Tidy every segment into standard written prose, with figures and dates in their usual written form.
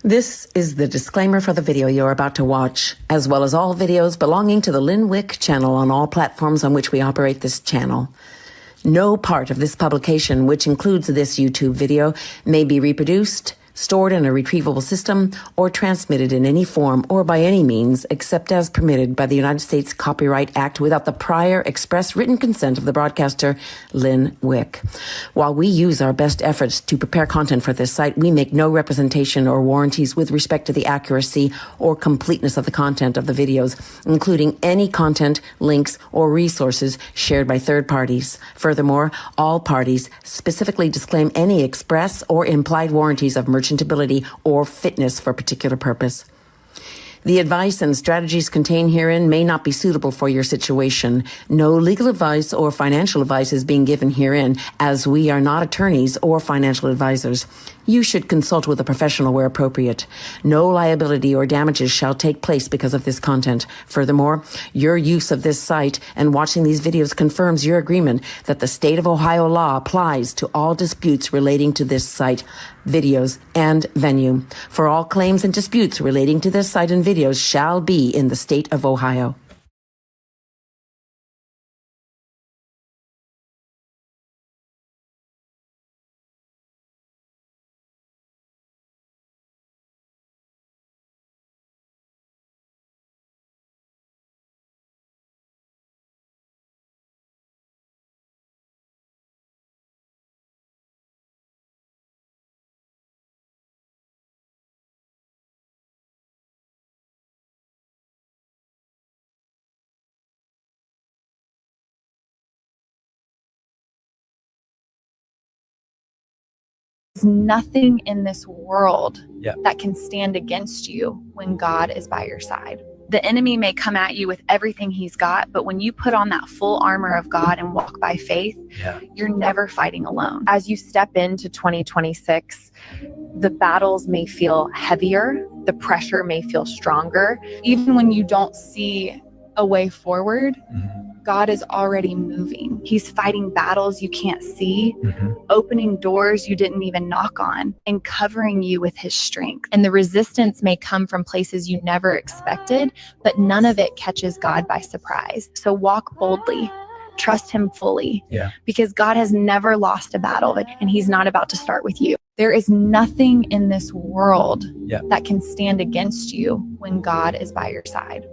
This is the disclaimer for the video you're about to watch, as well as all videos belonging to the Lynn Wick channel on all platforms on which we operate this channel. No part of this publication, which includes this YouTube video, may be reproduced, stored in a retrievable system, or transmitted in any form or by any means except as permitted by the United States Copyright Act without the prior express written consent of the broadcaster, Lynn Wick. While we use our best efforts to prepare content for this site, we make no representation or warranties with respect to the accuracy or completeness of the content of the videos, including any content, links, or resources shared by third parties. Furthermore, all parties specifically disclaim any express or implied warranties of merchantability or fitness for a particular purpose. The advice and strategies contained herein may not be suitable for your situation. No legal advice or financial advice is being given herein, as we are not attorneys or financial advisors. You should consult with a professional where appropriate. No liability or damages shall take place because of this content. Furthermore, your use of this site and watching these videos confirms your agreement that the state of Ohio law applies to all disputes relating to this site, videos, and venue. For all claims and disputes relating to this site and videos shall be in the state of Ohio. There's nothing in this world that can stand against you when God is by your side. The enemy may come at you with everything he's got, but when you put on that full armor of God and walk by faith, you're never fighting alone. As you step into 2026, the battles may feel heavier, the pressure may feel stronger. Even when you don't see a way forward, God is already moving. He's fighting battles you can't see, opening doors you didn't even knock on, and covering you with his strength. And the resistance may come from places you never expected, but none of it catches God by surprise. So walk boldly, trust him fully, because God has never lost a battle, and he's not about to start with you. There is nothing in this world that can stand against you when God is by your side.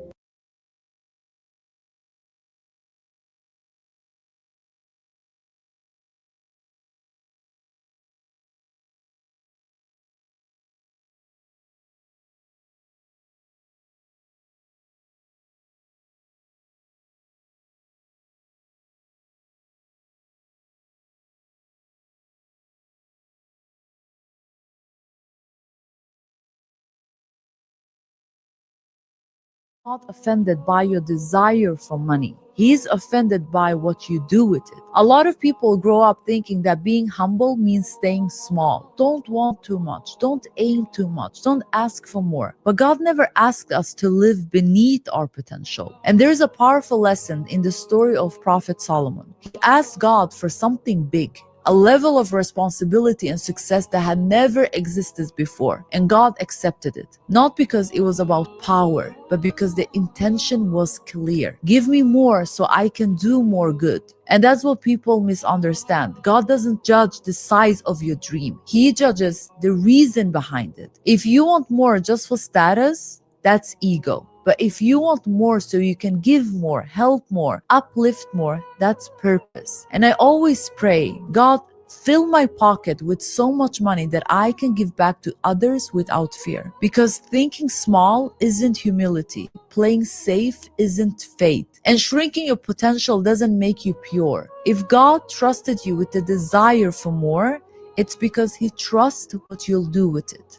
Not offended by your desire for money. He's offended by what you do with it. A lot of people grow up thinking that being humble means staying small. Don't want too much. Don't aim too much. Don't ask for more. But God never asked us to live beneath our potential. And there's a powerful lesson in the story of Prophet Solomon. He asked God for something big, a level of responsibility and success that had never existed before, and God accepted it. Not because it was about power, but because the intention was clear. Give me more so I can do more good. And that's what people misunderstand. God doesn't judge the size of your dream. He judges the reason behind it. If you want more just for status, that's ego. But if you want more so you can give more, help more, uplift more, that's purpose. And I always pray, God, fill my pocket with so much money that I can give back to others without fear. Because thinking small isn't humility. Playing safe isn't faith. And shrinking your potential doesn't make you pure. If God trusted you with the desire for more, it's because he trusts what you'll do with it.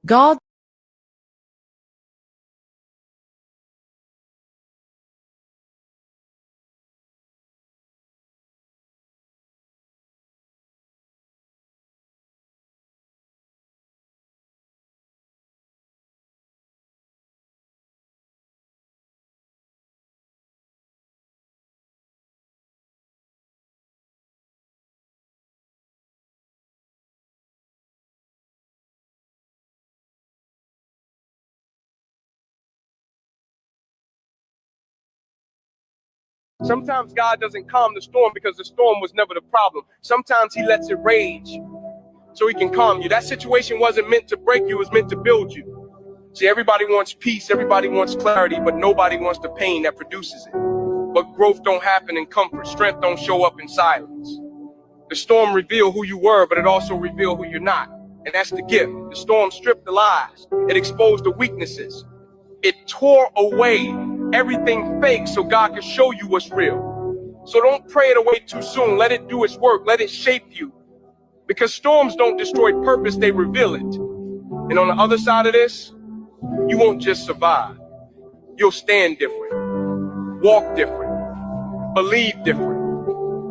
God Sometimes God doesn't calm the storm because the storm was never the problem. Sometimes he lets it rage so he can calm you. That situation wasn't meant to break you, it was meant to build you. See, everybody wants peace, everybody wants clarity, but nobody wants the pain that produces it. But growth don't happen in comfort. Strength don't show up in silence. The storm revealed who you were, but it also revealed who you're not. And that's the gift. The storm stripped the lies. It exposed the weaknesses. It tore away everything fake so God can show you what's real. So don't pray it away too soon. Let it do its work. Let it shape you. Because storms don't destroy purpose, they reveal it. And on the other side of this, you won't just survive. You'll stand different, walk different, believe different.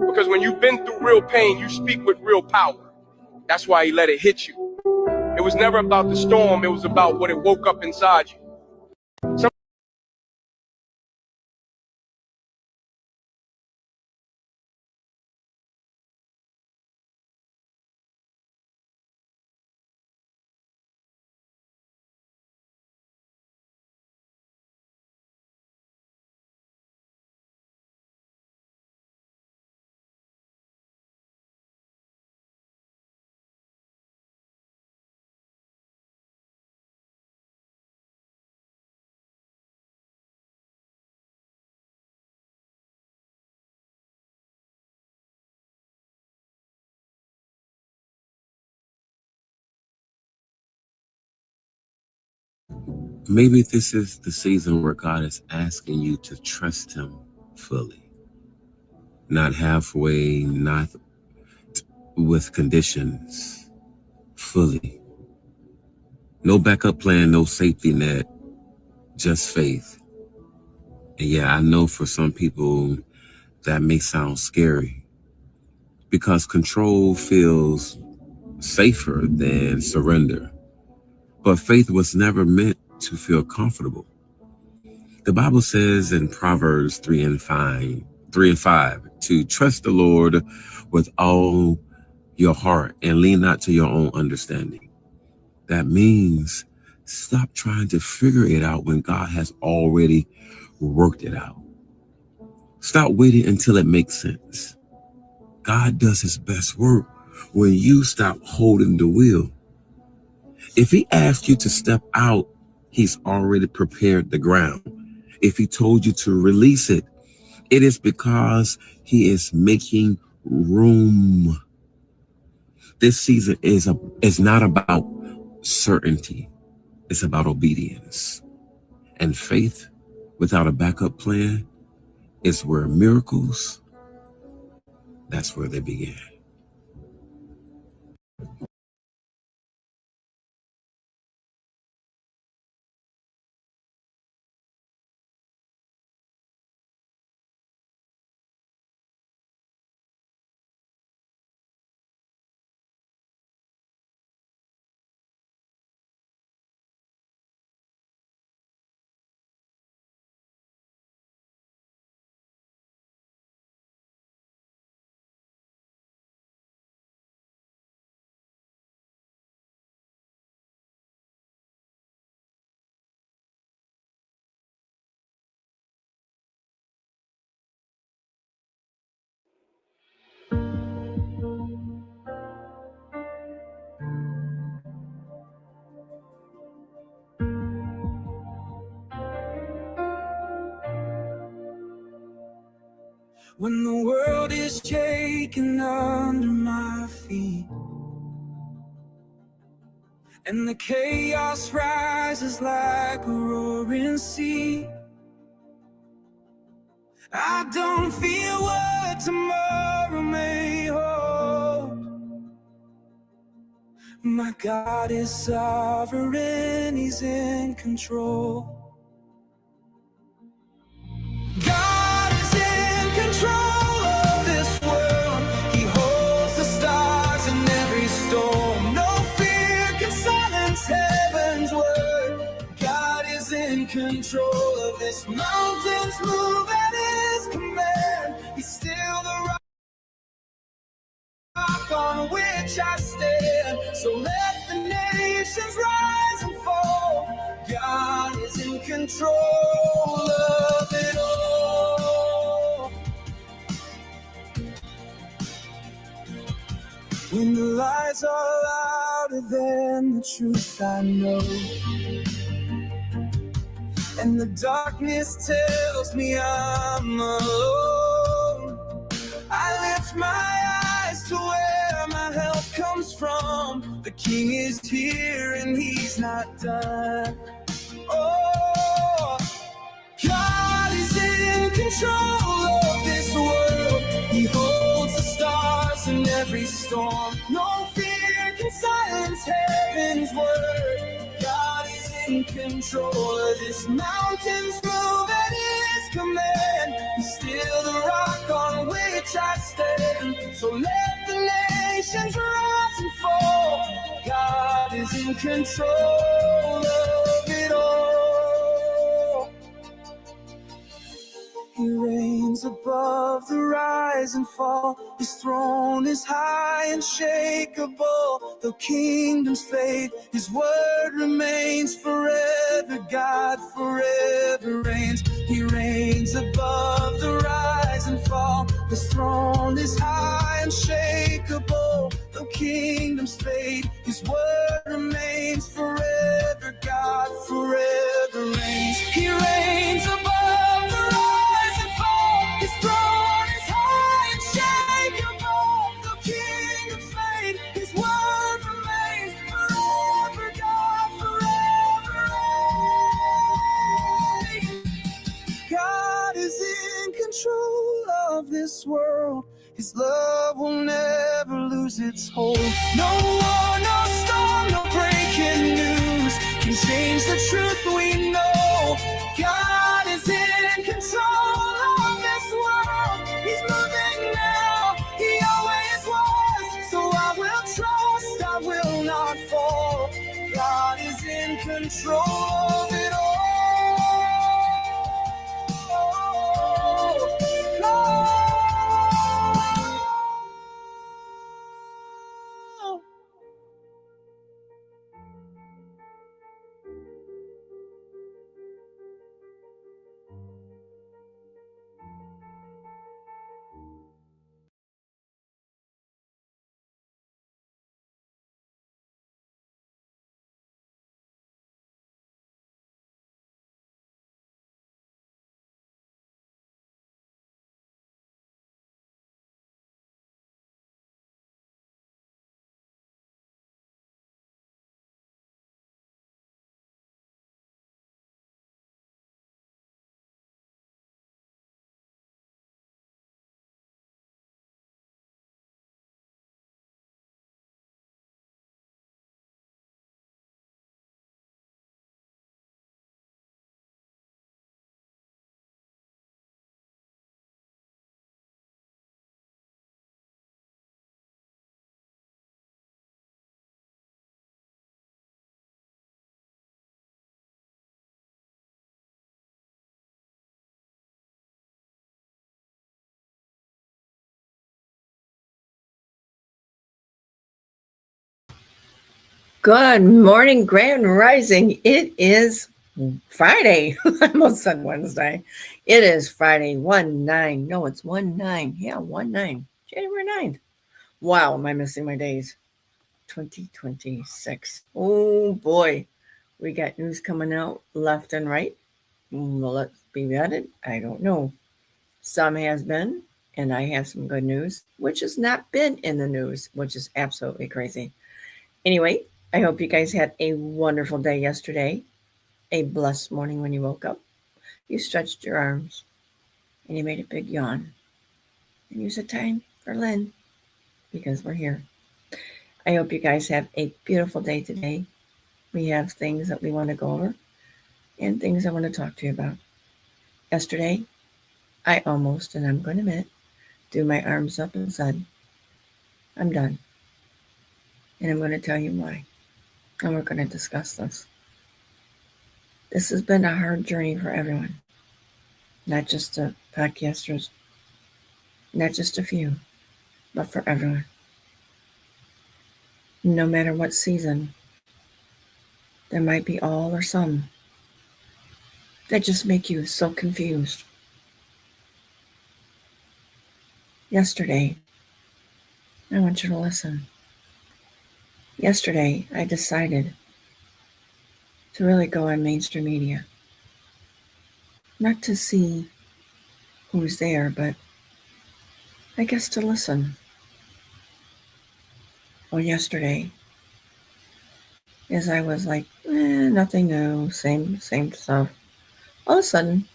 Because when you've been through real pain, you speak with real power. That's why he let it hit you. It was never about the storm, it was about what it woke up inside you. Maybe this is the season where God is asking you to trust him fully, not halfway, not with conditions, fully. No backup plan, no safety net, just faith. And yeah, I know for some people that may sound scary because control feels safer than surrender. But faith was never meant to feel comfortable. The Bible says in Proverbs 3 and 5, to trust the Lord with all your heart and lean not to your own understanding. That means stop trying to figure it out when God has already worked it out. Stop waiting until it makes sense. God does his best work when you stop holding the wheel. If he asked you to step out, he's already prepared the ground. If he told you to release it, it is because he is making room. This season is not about certainty. It's about obedience. And faith without a backup plan is where miracles, that's where they begin. When the world is shaking under my feet and the chaos rises like a roaring sea, I don't fear what tomorrow may hold. My God is sovereign, he's in control. God is in control of this world. He holds the stars in every storm. No fear can silence heaven's word. God is in control of this. Mountains move at his command. He's still the rock on which I stand. So let the nations rise and fall. God is in control of it all. When the lies are louder than the truth I know, and the darkness tells me I'm alone, I lift my eyes to where my help comes from. The King is here and he's not done. Oh, God is in control of this world. He holds the stars in every storm. No fear can silence heaven's word. God is in control of this mountain's move at his command. He's still the rock on which I stand. So let the nations rise and fall. God is in control of it all. He reigns above the rise and fall. His throne is high and unshakable. Though kingdoms fade, his word remains forever. God forever reigns. He reigns above the rise and fall. His throne is high and unshakable. Though kingdoms fade, his word remains forever. God forever reigns. He reigns above the rise and fall. His throne is high and unshakable. Though kingdoms fade, his word remains forever. God forever reigns. God is in control of this world. His love will never lose its hold. No war, no storm, no breaking news can change the truth we know. God is in control of this world. He's moving now. He always was. So I will trust, I will not fall. God is in control of it all. Good morning, Grand Rising. It is Friday. I almost said Wednesday. It is Friday, 1/9. No, it's 1/9. Yeah, 1/9. January 9th. Wow, am I missing my days? 2026. Oh boy. We got news coming out left and right. Will it be vetted? I don't know. Some has been, and I have some good news, which has not been in the news, which is absolutely crazy. Anyway, I hope you guys had a wonderful day yesterday, a blessed morning when you woke up. You stretched your arms and you made a big yawn. And use the time for Lynn because we're here. I hope you guys have a beautiful day today. We have things that we want to go over and things I want to talk to you about. Yesterday, I almost, and I'm going to admit, threw my arms up and said, I'm done. And I'm going to tell you why. And we're going to discuss this. This has been a hard journey for everyone. Not just the podcasters, not just a few, but for everyone. No matter what season, there might be all or some that just make you so confused. Yesterday, I want you to listen. Yesterday, I decided to really go on mainstream media. Not to see who's there, but I guess to listen. Well, yesterday, as I was like, nothing new, same stuff. All of a sudden,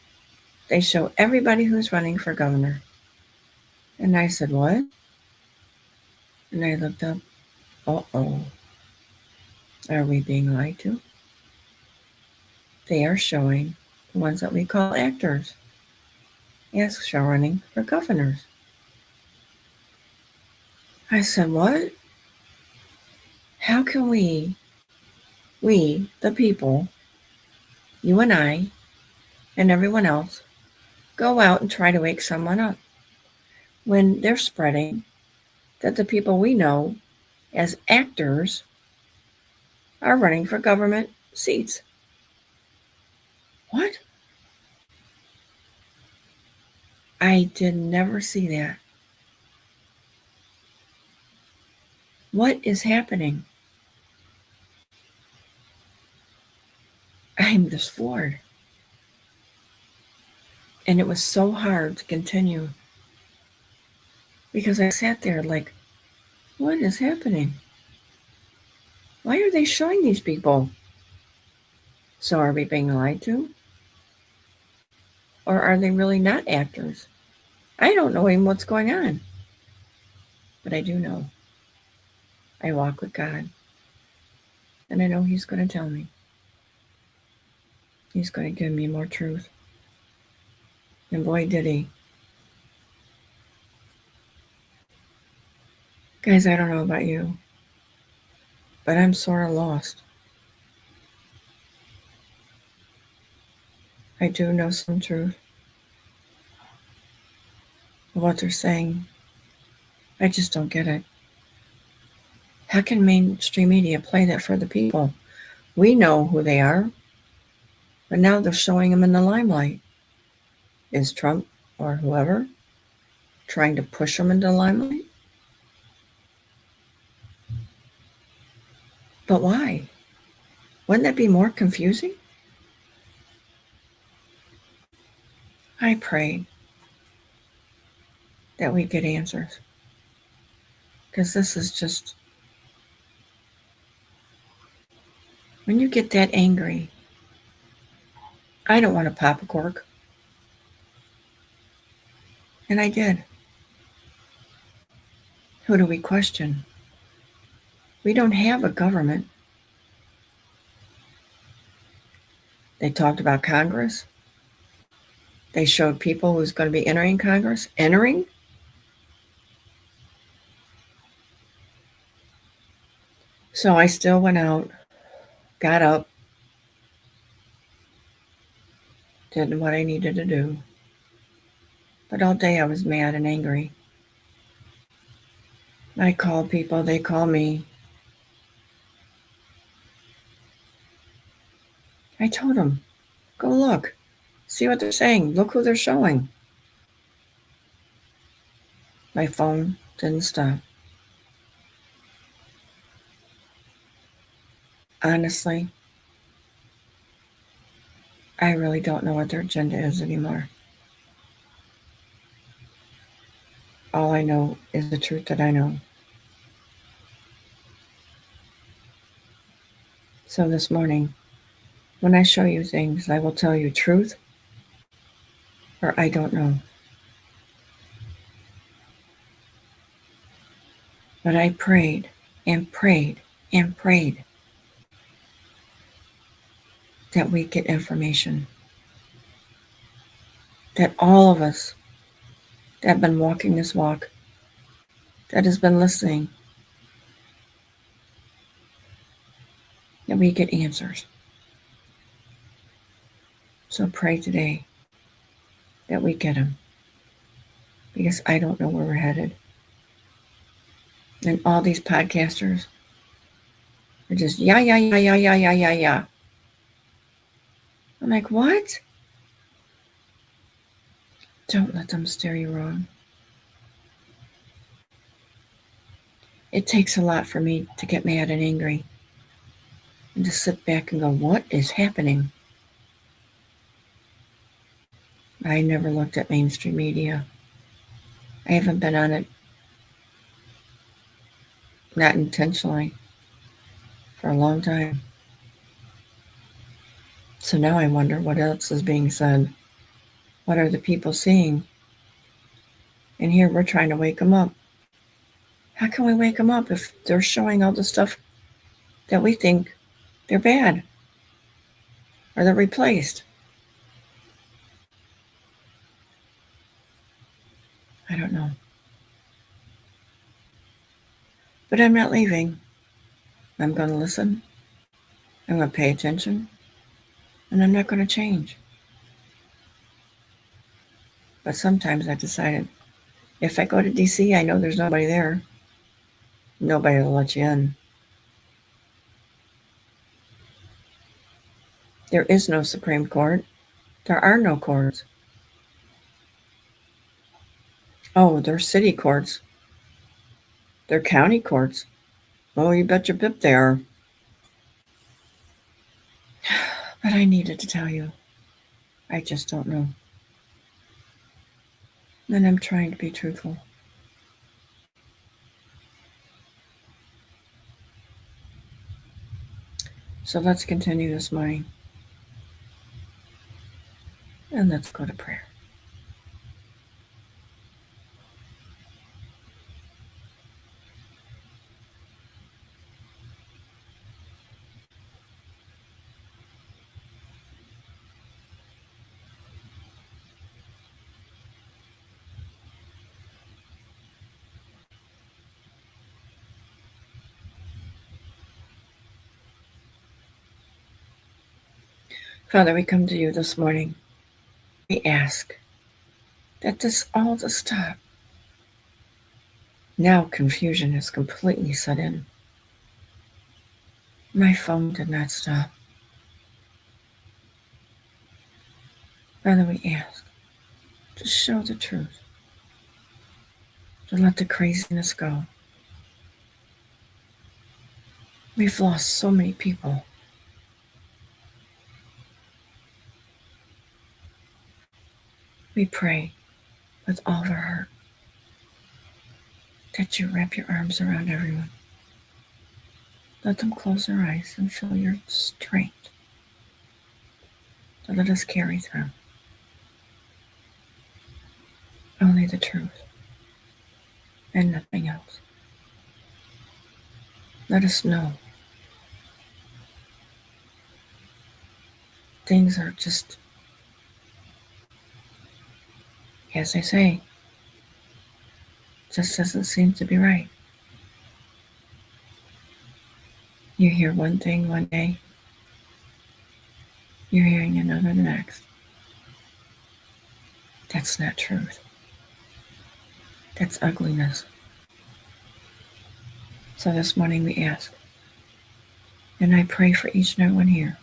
they show everybody who's running for governor. And I said, what? And I looked up, uh-oh. Are we being lied to? They are showing the ones that we call actors as running for governors. I said, what? How can we, the people, you and I, and everyone else, go out and try to wake someone up when they're spreading that the people we know as actors are running for government seats? What? I did never see that. What is happening? I'm just floored. And it was so hard to continue because I sat there like, what is happening? Why are they showing these people? So are we being lied to? Or are they really not actors? I don't know even what's going on. But I do know. I walk with God. And I know He's going to tell me. He's going to give me more truth. And boy, did He. Guys, I don't know about you, but I'm sort of lost. I do know some truth of what they're saying. I just don't get it. How can mainstream media play that for the people? We know who they are, but now they're showing them in the limelight. Is Trump or whoever trying to push them into the limelight? But why? Wouldn't that be more confusing? I pray that we get answers. Because this is just, when you get that angry, I don't want to pop a cork. And I did. Who do we question? We don't have a government. They talked about Congress. They showed people who's going to be entering Congress. Entering? So I still went out, got up, did what I needed to do. But all day I was mad and angry. I called people, they call me. I told them, go look, see what they're saying, look who they're showing. My phone didn't stop. Honestly, I really don't know what their agenda is anymore. All I know is the truth that I know. So this morning, when I show you things, I will tell you truth or I don't know. But I prayed and prayed and prayed that we get information. That all of us that have been walking this walk, that has been listening, that we get answers. So pray today that we get them. Because I don't know where we're headed. And all these podcasters are just yeah. I'm like, what? Don't let them steer you wrong. It takes a lot for me to get mad and angry and to sit back and go, what is happening? I never looked at mainstream media. I haven't been on it, not intentionally, for a long time. So now I wonder what else is being said. What are the people seeing? And here we're trying to wake them up. How can we wake them up if they're showing all the stuff that we think they're bad or they're replaced? I don't know. But I'm not leaving. I'm going to listen. I'm going to pay attention. And I'm not going to change. But sometimes I decided, if I go to DC, I know there's nobody there. Nobody will let you in. There is no Supreme Court. There are no courts. Oh, they're city courts. They're county courts. Oh, you bet your pip they are. But I needed to tell you. I just don't know. And I'm trying to be truthful. So let's continue this morning. And let's go to prayer. Father, we come to you this morning. We ask that this all to stop. Now confusion is completely set in. My phone did not stop. Father, we ask to show the truth, to let the craziness go. We've lost so many people. We pray with all of our heart that you wrap your arms around everyone. Let them close their eyes and feel your strength to let us carry through. Only the truth and nothing else. Let us know things are just, as they say, just doesn't seem to be right. You hear one thing one day, you're hearing another the next. That's not truth. That's ugliness. So this morning we ask, and I pray for each and every one here,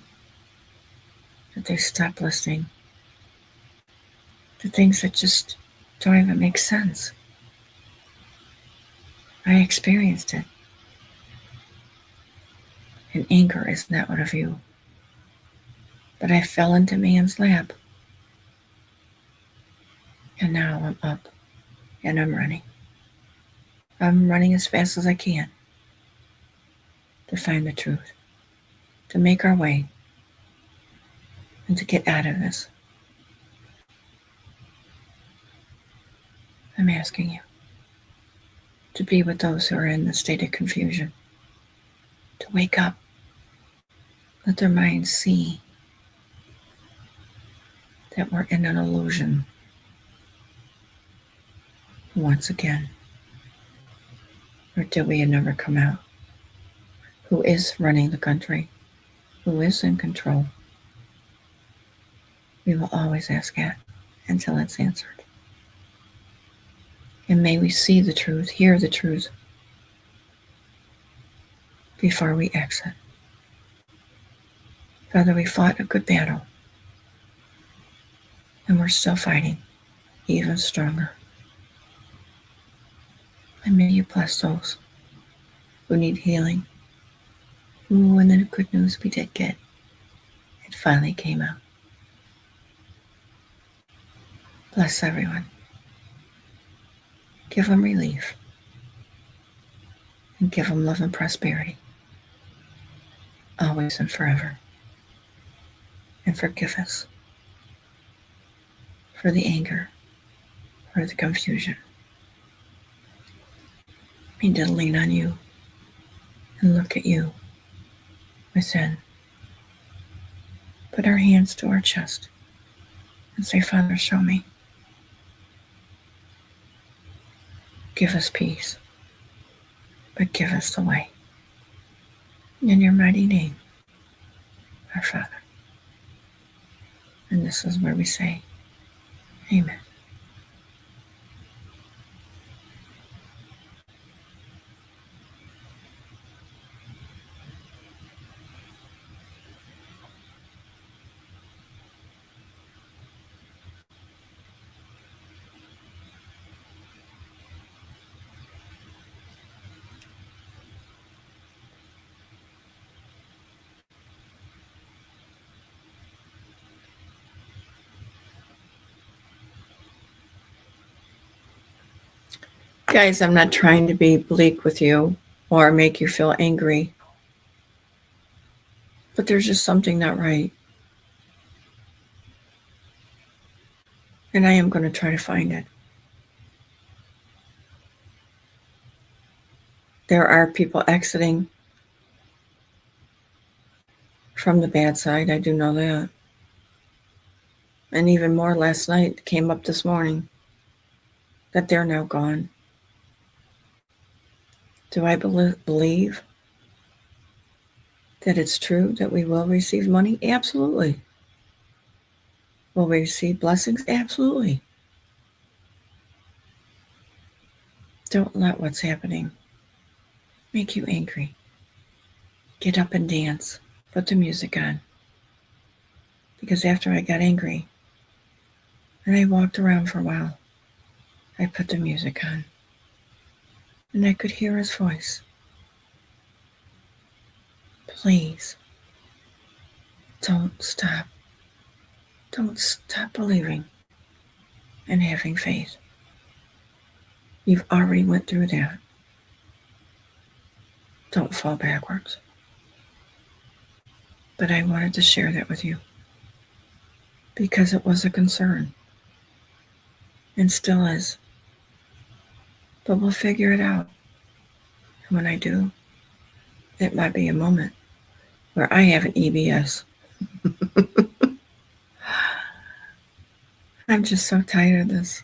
that they stop listening to things that just don't even make sense. I experienced it. And anger is not one of you. But I fell into man's lap. And now I'm up and I'm running. I'm running as fast as I can to find the truth, to make our way, and to get out of this. I'm asking you to be with those who are in the state of confusion, to wake up, let their minds see that we're in an illusion once again. Or till we never come out? Who is running the country? Who is in control? We will always ask that until it's answered. And may we see the truth, hear the truth, before we exit. Father, we fought a good battle, and we're still fighting, even stronger. And may you bless those who need healing. Ooh, and then the good news we did get. It finally came out. Bless everyone. Give them relief. And give them love and prosperity. Always and forever. And forgive us for the anger, for the confusion. We need to lean on you and look at you within. Put our hands to our chest and say, Father, show me. Give us peace, but give us the way. In your mighty name, our Father. And this is where we say, Amen. Guys, I'm not trying to be bleak with you or make you feel angry, but there's just something not right. And I am going to try to find it. There are people exiting from the bad side. I do know that. And even more last night came up this morning that they're now gone. Do I believe that it's true that we will receive money? Absolutely. Will we receive blessings? Absolutely. Don't let what's happening make you angry. Get up and dance. Put the music on. Because after I got angry and I walked around for a while, I put the music on. And I could hear his voice. Please, don't stop. Don't stop believing and having faith. You've already went through that. Don't fall backwards. But I wanted to share that with you because it was a concern and still is. But we'll figure it out. And when I do, it might be a moment where I have an EBS. I'm just so tired of this.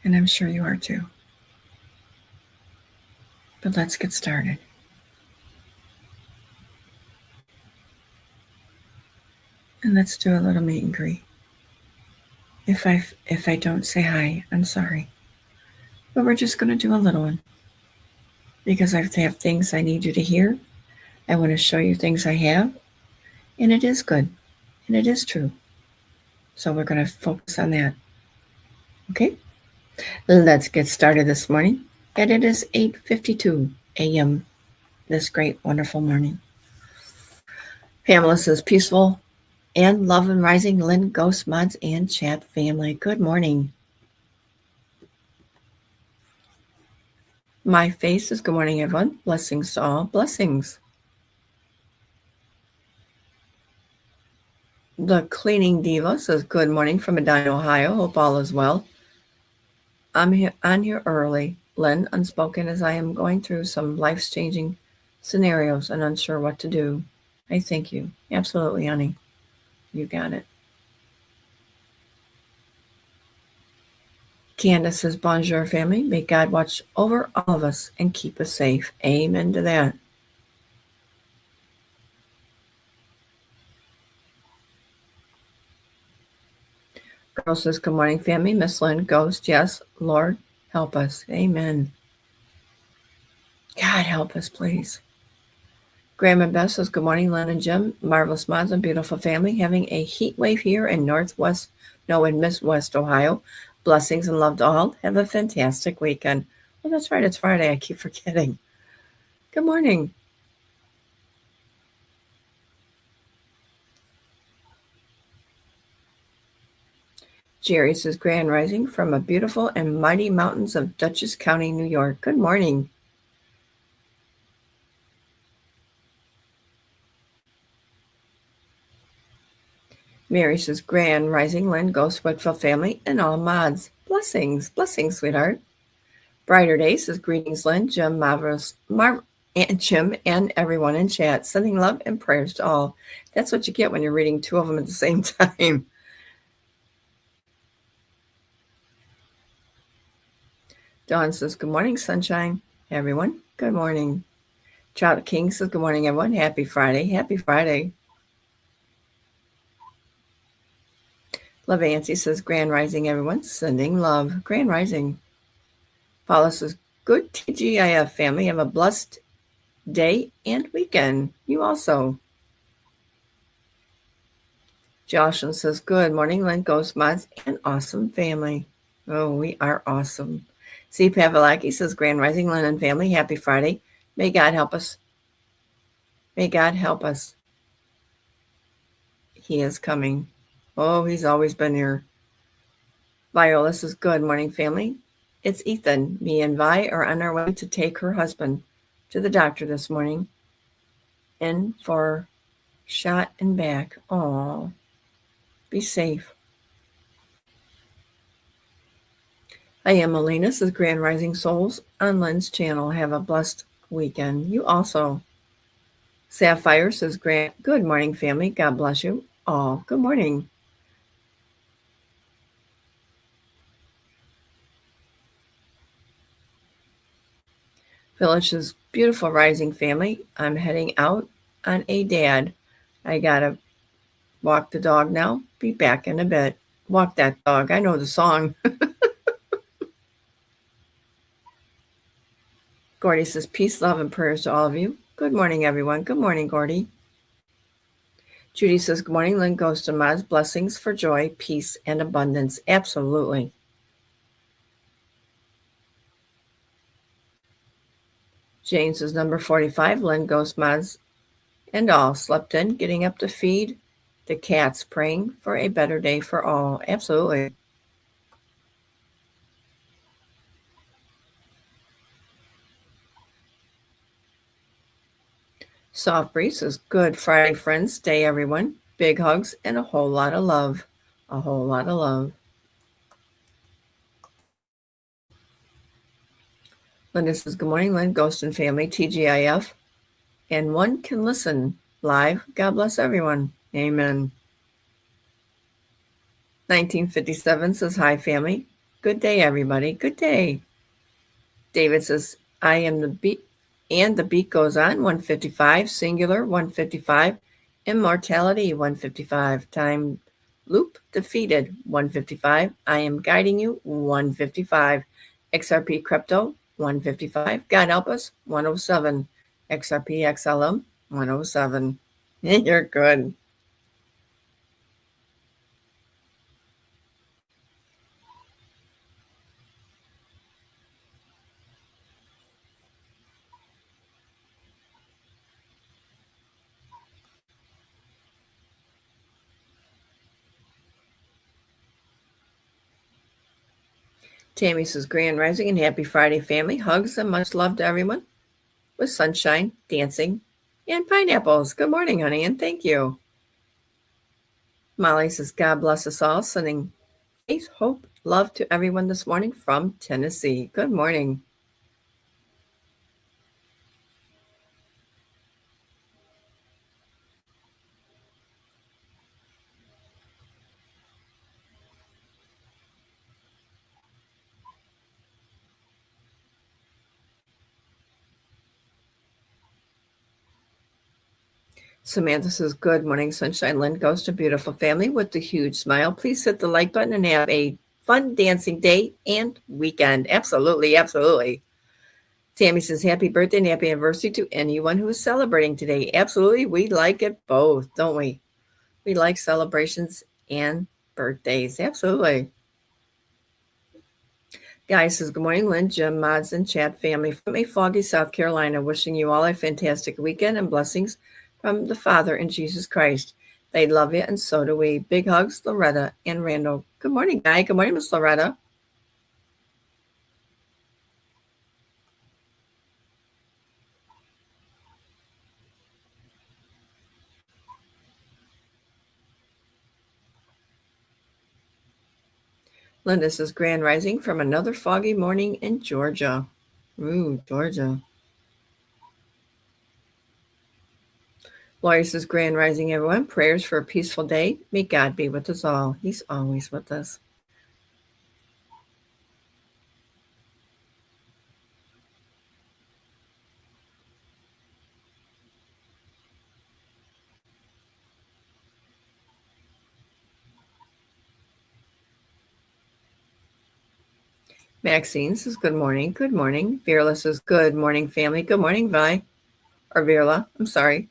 And I'm sure you are too. But let's get started. And let's do a little meet and greet. If I don't say hi, I'm sorry. But we're just going to do a little one. Because I have things I need you to hear. I want to show you things I have. And it is good. And it is true. So we're going to focus on that. Okay? Let's get started this morning. And it is 8:52 a.m. this great, wonderful morning. Pamela says, peaceful and love and rising, Lynn, Ghost Mods, and Chat family. Good morning. My face is good morning, everyone. Blessings to all. Blessings. The Cleaning Diva says, good morning from Medina, Ohio. Hope all is well. I'm on here early, Lynn, unspoken, as I am going through some life-changing scenarios and unsure what to do. I thank you. Absolutely, honey. You got it. Candace says, bonjour, family. May God watch over all of us and keep us safe. Amen to that. Girl says, good morning, family. Miss Lynn, Ghost, yes. Lord, help us. Amen. God, help us, please. Grandma Beth says, good morning, Lynn and Jim. Marvelous mods and beautiful family. Having a heat wave here in Midwest Ohio. Blessings and love to all. Have a fantastic weekend. Well, that's right. It's Friday. I keep forgetting. Good morning. Jerry says, Grand Rising from a beautiful and mighty mountains of Dutchess County, New York. Good morning. Mary says, Grand Rising, Lynn, Ghost, Whitfield family, and all mods. Blessings, blessings, sweetheart. Brighter Day says, greetings, Lynn, Jim, Marvelous, and Jim, and everyone in chat. Sending love and prayers to all. That's what you get when you're reading two of them at the same time. Dawn says, good morning, sunshine. Everyone, good morning. Child King says, good morning, everyone. Happy Friday. Happy Friday. Love Ancy says, Grand Rising, everyone. Sending love. Grand Rising. Paula says, good TGIF family. Have a blessed day and weekend. You also. Jocelyn says, good morning, Lynn, Ghost Mods, and awesome family. Oh, we are awesome. C. Pavelaki says, Grand Rising, Lynn and family. Happy Friday. May God help us. May God help us. He is coming. Oh, he's always been here. Viola says, good morning, family. It's Ethan. Me and Vi are on our way to take her husband to the doctor this morning. In for shot and back. Aw. Be safe. I am Elena, says Grand Rising Souls on Lynn's channel. Have a blessed weekend. You also. Sapphire says, good morning, family. God bless you all. Good morning. Village says, beautiful rising family. I'm heading out on a dad. I gotta walk the dog now. Be back in a bit. Walk that dog. I know the song. Gordy says, peace, love, and prayers to all of you. Good morning, everyone. Good morning, Gordy. Judy says, good morning, Lynn, Ghost and Mods. Blessings for joy, peace, and abundance. Absolutely. Jane says, number 45, Lynn, Ghost Mods, and all slept in, getting up to feed the cats, praying for a better day for all. Absolutely. Soft Breeze says, good Friday, friends. Stay, everyone. Big hugs and a whole lot of love. A whole lot of love. Linda says, good morning, Lynn, Ghost and family, TGIF. And one can listen live. God bless everyone. Amen. 1957 says, hi, family. Good day, everybody. Good day. David says, I am the beat, and the beat goes on. 155, singular, 155, immortality, 155, time loop defeated, 155, I am guiding you, 155, XRP crypto, 155, God help us, 107, XRP XLM, 107. You're good. Tammy says, Grand Rising and happy Friday, family. Hugs and much love to everyone with sunshine, dancing, and pineapples. Good morning, honey, and thank you. Molly says, God bless us all, sending faith, hope, love to everyone this morning from Tennessee. Good morning. Samantha says, good morning, sunshine. Lynn, Ghost, a beautiful family with the huge smile. Please hit the like button and have a fun dancing day and weekend. Absolutely, absolutely. Tammy says, happy birthday and happy anniversary to anyone who is celebrating today. Absolutely, we like it both, don't we? We like celebrations and birthdays. Absolutely. Guy says, good morning, Lynn, Jim, mods, and chat family from a foggy South Carolina, wishing you all a fantastic weekend and blessings from the Father in Jesus Christ. They love you, and so do we. Big hugs, Loretta and Randall. Good morning, Guy. Good morning, Miss Loretta. Linda says, grand rising from another foggy morning in Georgia. Ooh, Georgia. Lori says, grand rising, everyone. Prayers for a peaceful day. May God be with us all. He's always with us. Maxine says, good morning. Good morning. Virla says, good morning, family. Good morning, Vi. Or Virla. I'm sorry.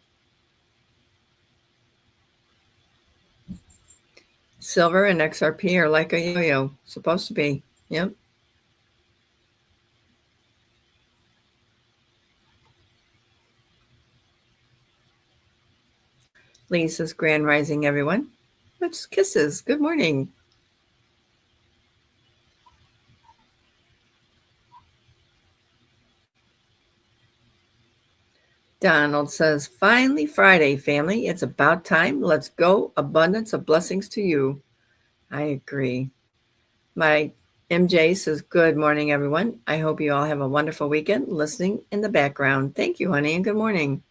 Silver and XRP are like a yo-yo. Supposed to be. Yep. Lee says, grand rising, everyone. Let's kisses. Good morning. Donald says, finally Friday, family. It's about time. Let's go. Abundance of blessings to you. I agree. My MJ says, good morning, everyone. I hope you all have a wonderful weekend listening in the background. Thank you, honey, and good morning.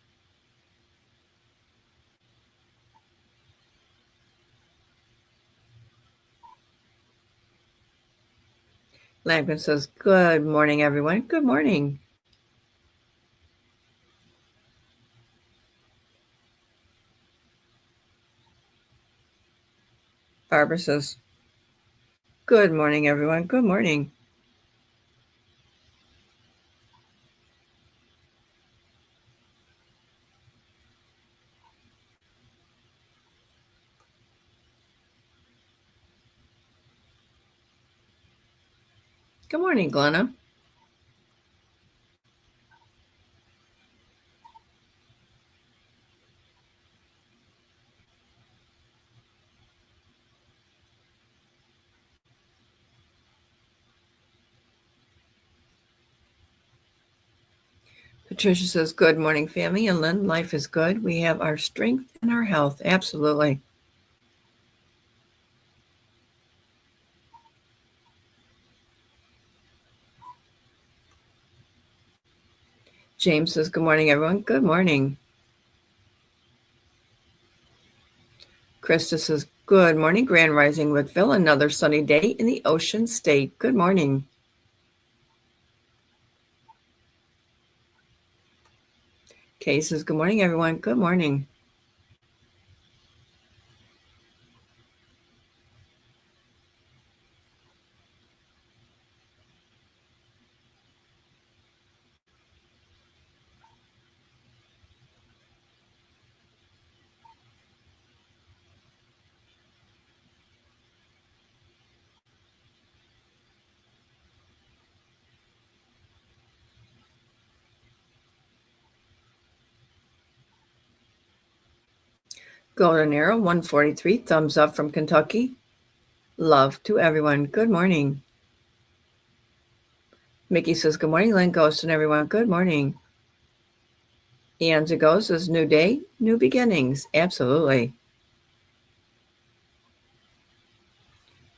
Langman says, good morning, everyone. Good morning. Barbara says, good morning, everyone. Good morning. Good morning, Glenna. Patricia says, good morning, family. And Lynn, life is good. We have our strength and our health. Absolutely. James says, good morning, everyone. Good morning. Krista says, good morning, Grand Rising Woodville. Another sunny day in the Ocean State. Good morning. Kay says, good morning, everyone. Good morning. Golden Arrow 143, thumbs up from Kentucky. Love to everyone. Good morning. Mickey says, good morning, Lynn, Ghost, and everyone. Good morning. Ianza Go says, new day, new beginnings. Absolutely.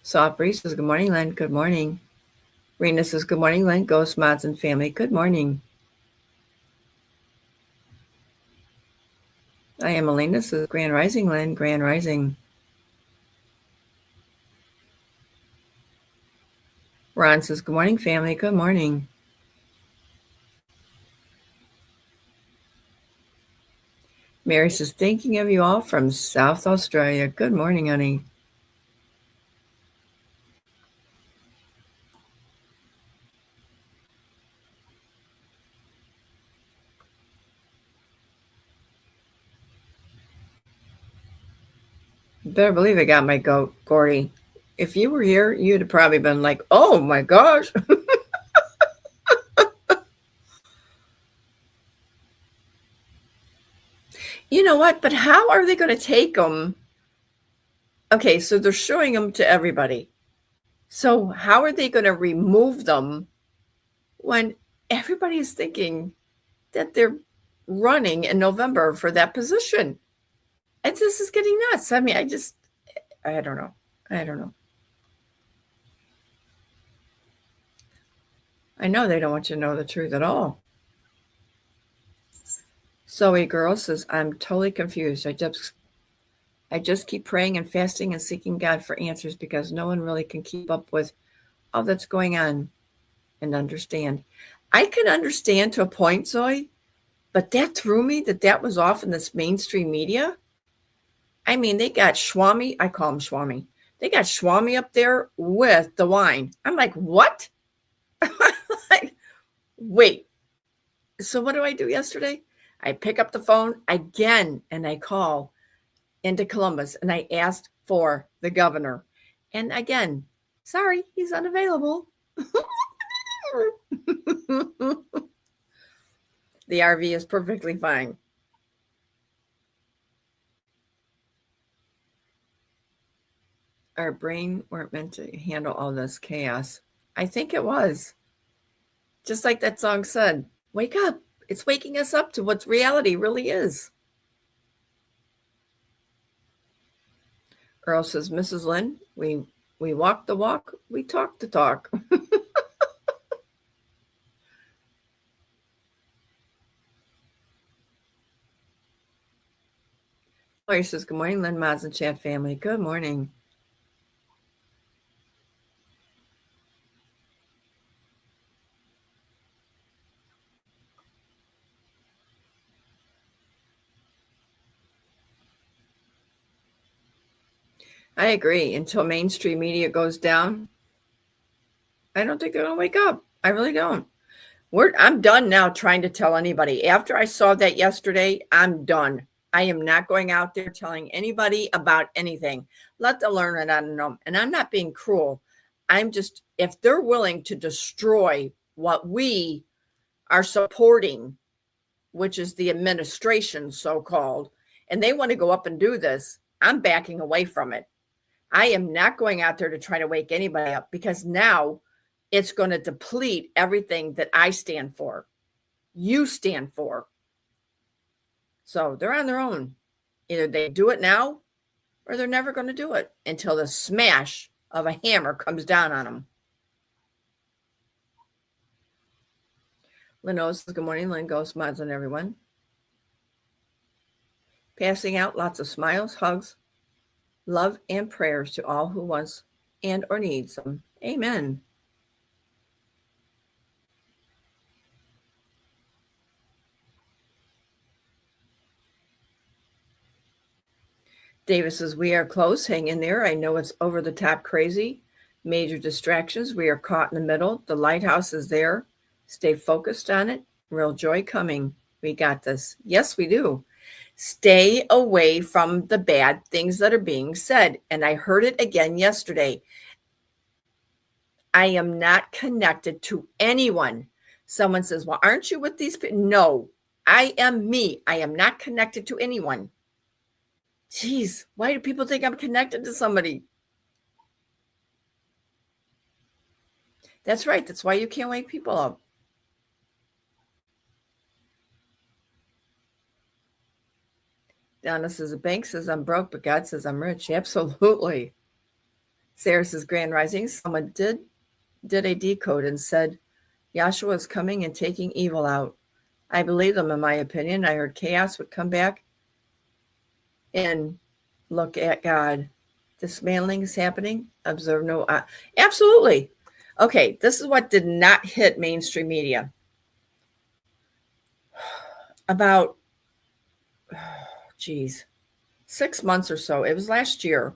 Soft Breeze says, good morning, Lynn. Good morning. Rena says, good morning, Lynn, Ghost, Mods, and family. Good morning. I am Elena says, Grand Rising, Lynn. Grand Rising. Ron says, good morning, family. Good morning. Mary says, thinking of you all from South Australia. Good morning, honey. You better believe I got my goat, Gordy. If you were here, you'd have probably been like, oh my gosh. You know what? But how are they going to take them? Okay, so they're showing them to everybody. So how are they going to remove them when everybody is thinking that they're running in November for that position? And this is getting nuts. I mean, I don't know. I don't know. I know they don't want you to know the truth at all. Zoe Girl says, I'm totally confused. I just keep praying and fasting and seeking God for answers because no one really can keep up with all that's going on and understand. I can understand to a point, Zoe, but that threw me that was off in this mainstream media. I mean, they got Swami. I call him Swami. They got Swami up there with the wine. I'm like, what? Like, wait. So what do I do yesterday? I pick up the phone again and I call into Columbus and I asked for the governor. And again, sorry, he's unavailable. The RV is perfectly fine. Our brain weren't meant to handle all this chaos. I think it was. Just like that song said, wake up. It's waking us up to what reality really is. Earl says, Mrs. Lynn, we walk the walk, we talk the talk. Lori says, good morning, Lynn, Mods, and Chat family. Good morning. I agree. Until mainstream media goes down, I don't think they're going to wake up. I really don't. I'm done now trying to tell anybody. After I saw that yesterday, I'm done. I am not going out there telling anybody about anything. Let them learn it on their own. And I'm not being cruel. I'm just, if they're willing to destroy what we are supporting, which is the administration, so-called, and they want to go up and do this, I'm backing away from it. I am not going out there to try to wake anybody up because now it's going to deplete everything that I stand for, you stand for. So they're on their own. Either they do it now or they're never going to do it until the smash of a hammer comes down on them. Lynn says, good morning, Lynn. Ghost Mods on everyone. Passing out lots of smiles, hugs, love, and prayers to all who wants and or needs them. Amen. Davis says, we are close. Hang in there. I know it's over the top crazy. Major distractions. We are caught in the middle. The lighthouse is there. Stay focused on it. Real joy coming. We got this. Yes, we do. Stay away from the bad things that are being said. And I heard it again yesterday. I am not connected to anyone. Someone says, well, aren't you with these people? No, I am me. I am not connected to anyone. Jeez, why do people think I'm connected to somebody? That's right. That's why you can't wake people up. Donna says, the bank says I'm broke, but God says I'm rich. Absolutely. Sarah says, Grand Rising. Someone did a decode and said, Yahshua is coming and taking evil out. I believe them, in my opinion. I heard chaos would come back and look at God. Dismantling is happening. Observe no. Absolutely. Okay, this is what did not hit mainstream media. About, 6 months or so. It was last year.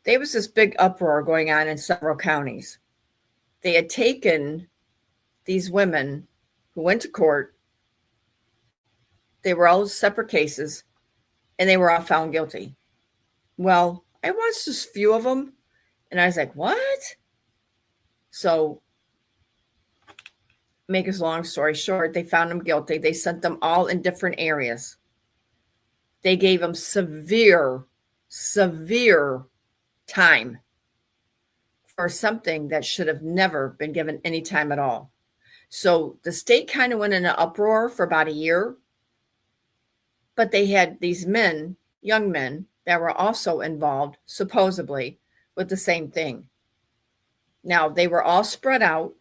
There was this big uproar going on in several counties. They had taken these women who went to court. They were all separate cases, and they were all found guilty. Well, I watched just a few of them, And I was like, what? So, make a long story short, they found him guilty. They sent them all in different areas. They gave him severe time for something that should have never been given any time at all. So the state kind of went in an uproar for about a year, but they had these men, young men, that were also involved, supposedly, with the same thing. Now, they were all spread out.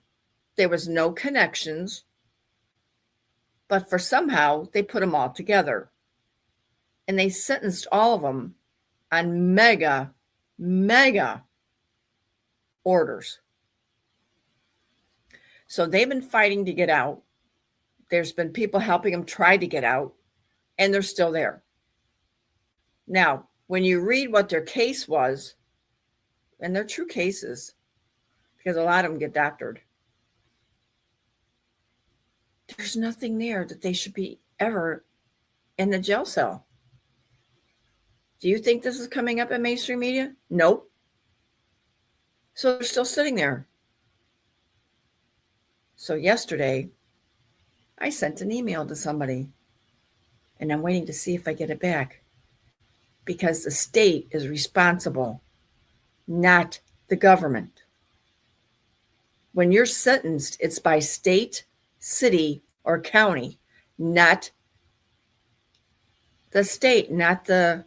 There was no connections, but for somehow they put them all together. And they sentenced all of them on mega orders. So they've been fighting to get out. There's been people helping them try to get out, and they're still there. Now, when you read what their case was, and they're true cases, because a lot of them get doctored, there's nothing there that they should be ever in the jail cell. Do you think this is coming up in mainstream media? Nope. So they're still sitting there. So yesterday, I sent an email to somebody, and I'm waiting to see if I get it back, because the state is responsible, not the government. When you're sentenced, it's by state, city, or county, not the state, not the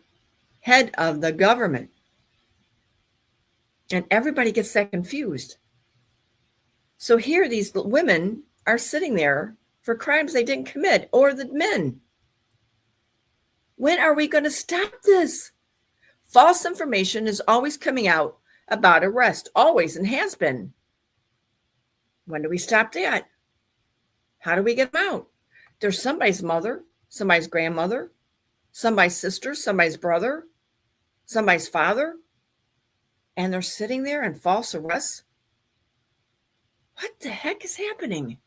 head of the government. And everybody gets that confused. So here these women are sitting there for crimes they didn't commit, or the men. When are we going to stop this? False information is always coming out about arrest, always, and has been. When do we stop that? How do we get them out? There's somebody's mother, somebody's grandmother, somebody's sister, somebody's brother, somebody's father, and they're sitting there in false arrests. What the heck is happening?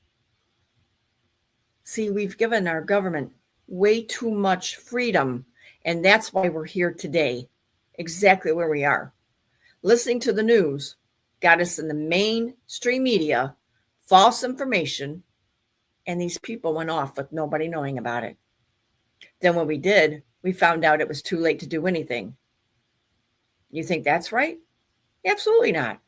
See, we've given our government way too much freedom, and that's why we're here today, exactly where we are. Listening to the news got us in the mainstream media, false information, and these people went off with nobody knowing about it. Then when we did, we found out it was too late to do anything. You think that's right? Absolutely not.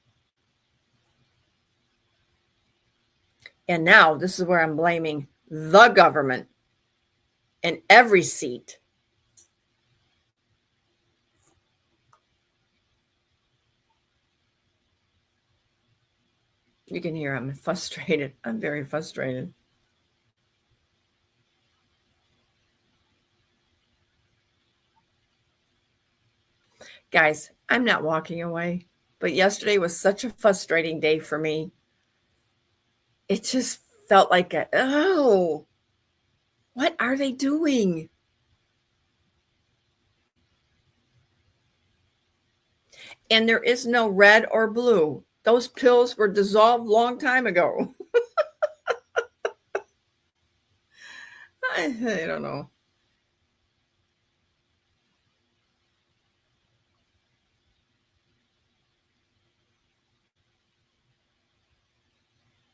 And now this is where I'm blaming the government in every seat. You can hear I'm frustrated. I'm very frustrated. Guys, I'm not walking away, but yesterday was such a frustrating day for me. It just felt like, what are they doing? And there is no red or blue. Those pills were dissolved a long time ago. I don't know.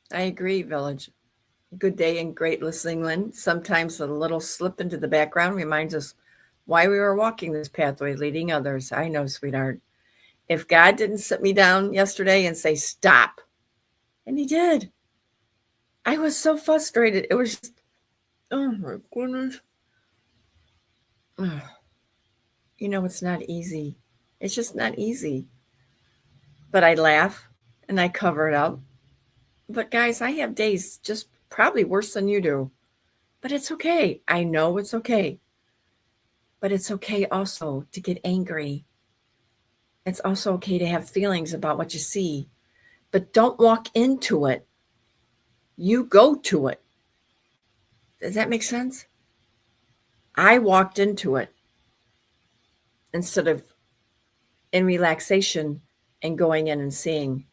I agree, Village. Good day and great listening, Lynn. Sometimes a little slip into the background reminds us why we were walking this pathway, leading others. I know, sweetheart. If God didn't sit me down yesterday and say, stop, and he did, I was so frustrated. It was just, oh my goodness. You know, it's not easy. It's just not easy. But I laugh and I cover it up. But guys, I have days just probably worse than you do. But it's okay. I know it's okay. But it's okay also to get angry. It's also okay to have feelings about what you see. But don't walk into it. You go to it. Does that make sense? I walked into it instead of in relaxation and going in and seeing.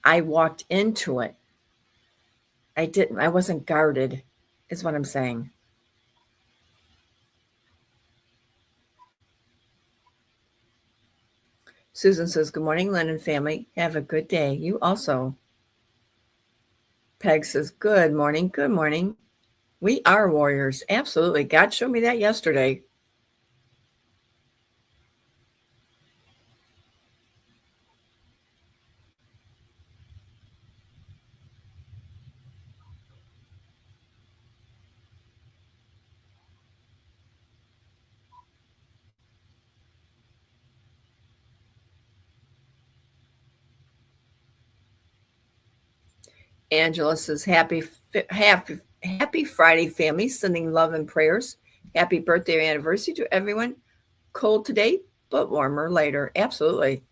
I walked into it. I wasn't guarded, is what I'm saying. Susan says, good morning, Lynn and family. Have a good day. You also. Peg says, good morning. Good morning. We are warriors. Absolutely. God showed me that yesterday. Angela says, happy Friday, family. Sending love and prayers. Happy birthday or anniversary to everyone. Cold today, but warmer later. Absolutely.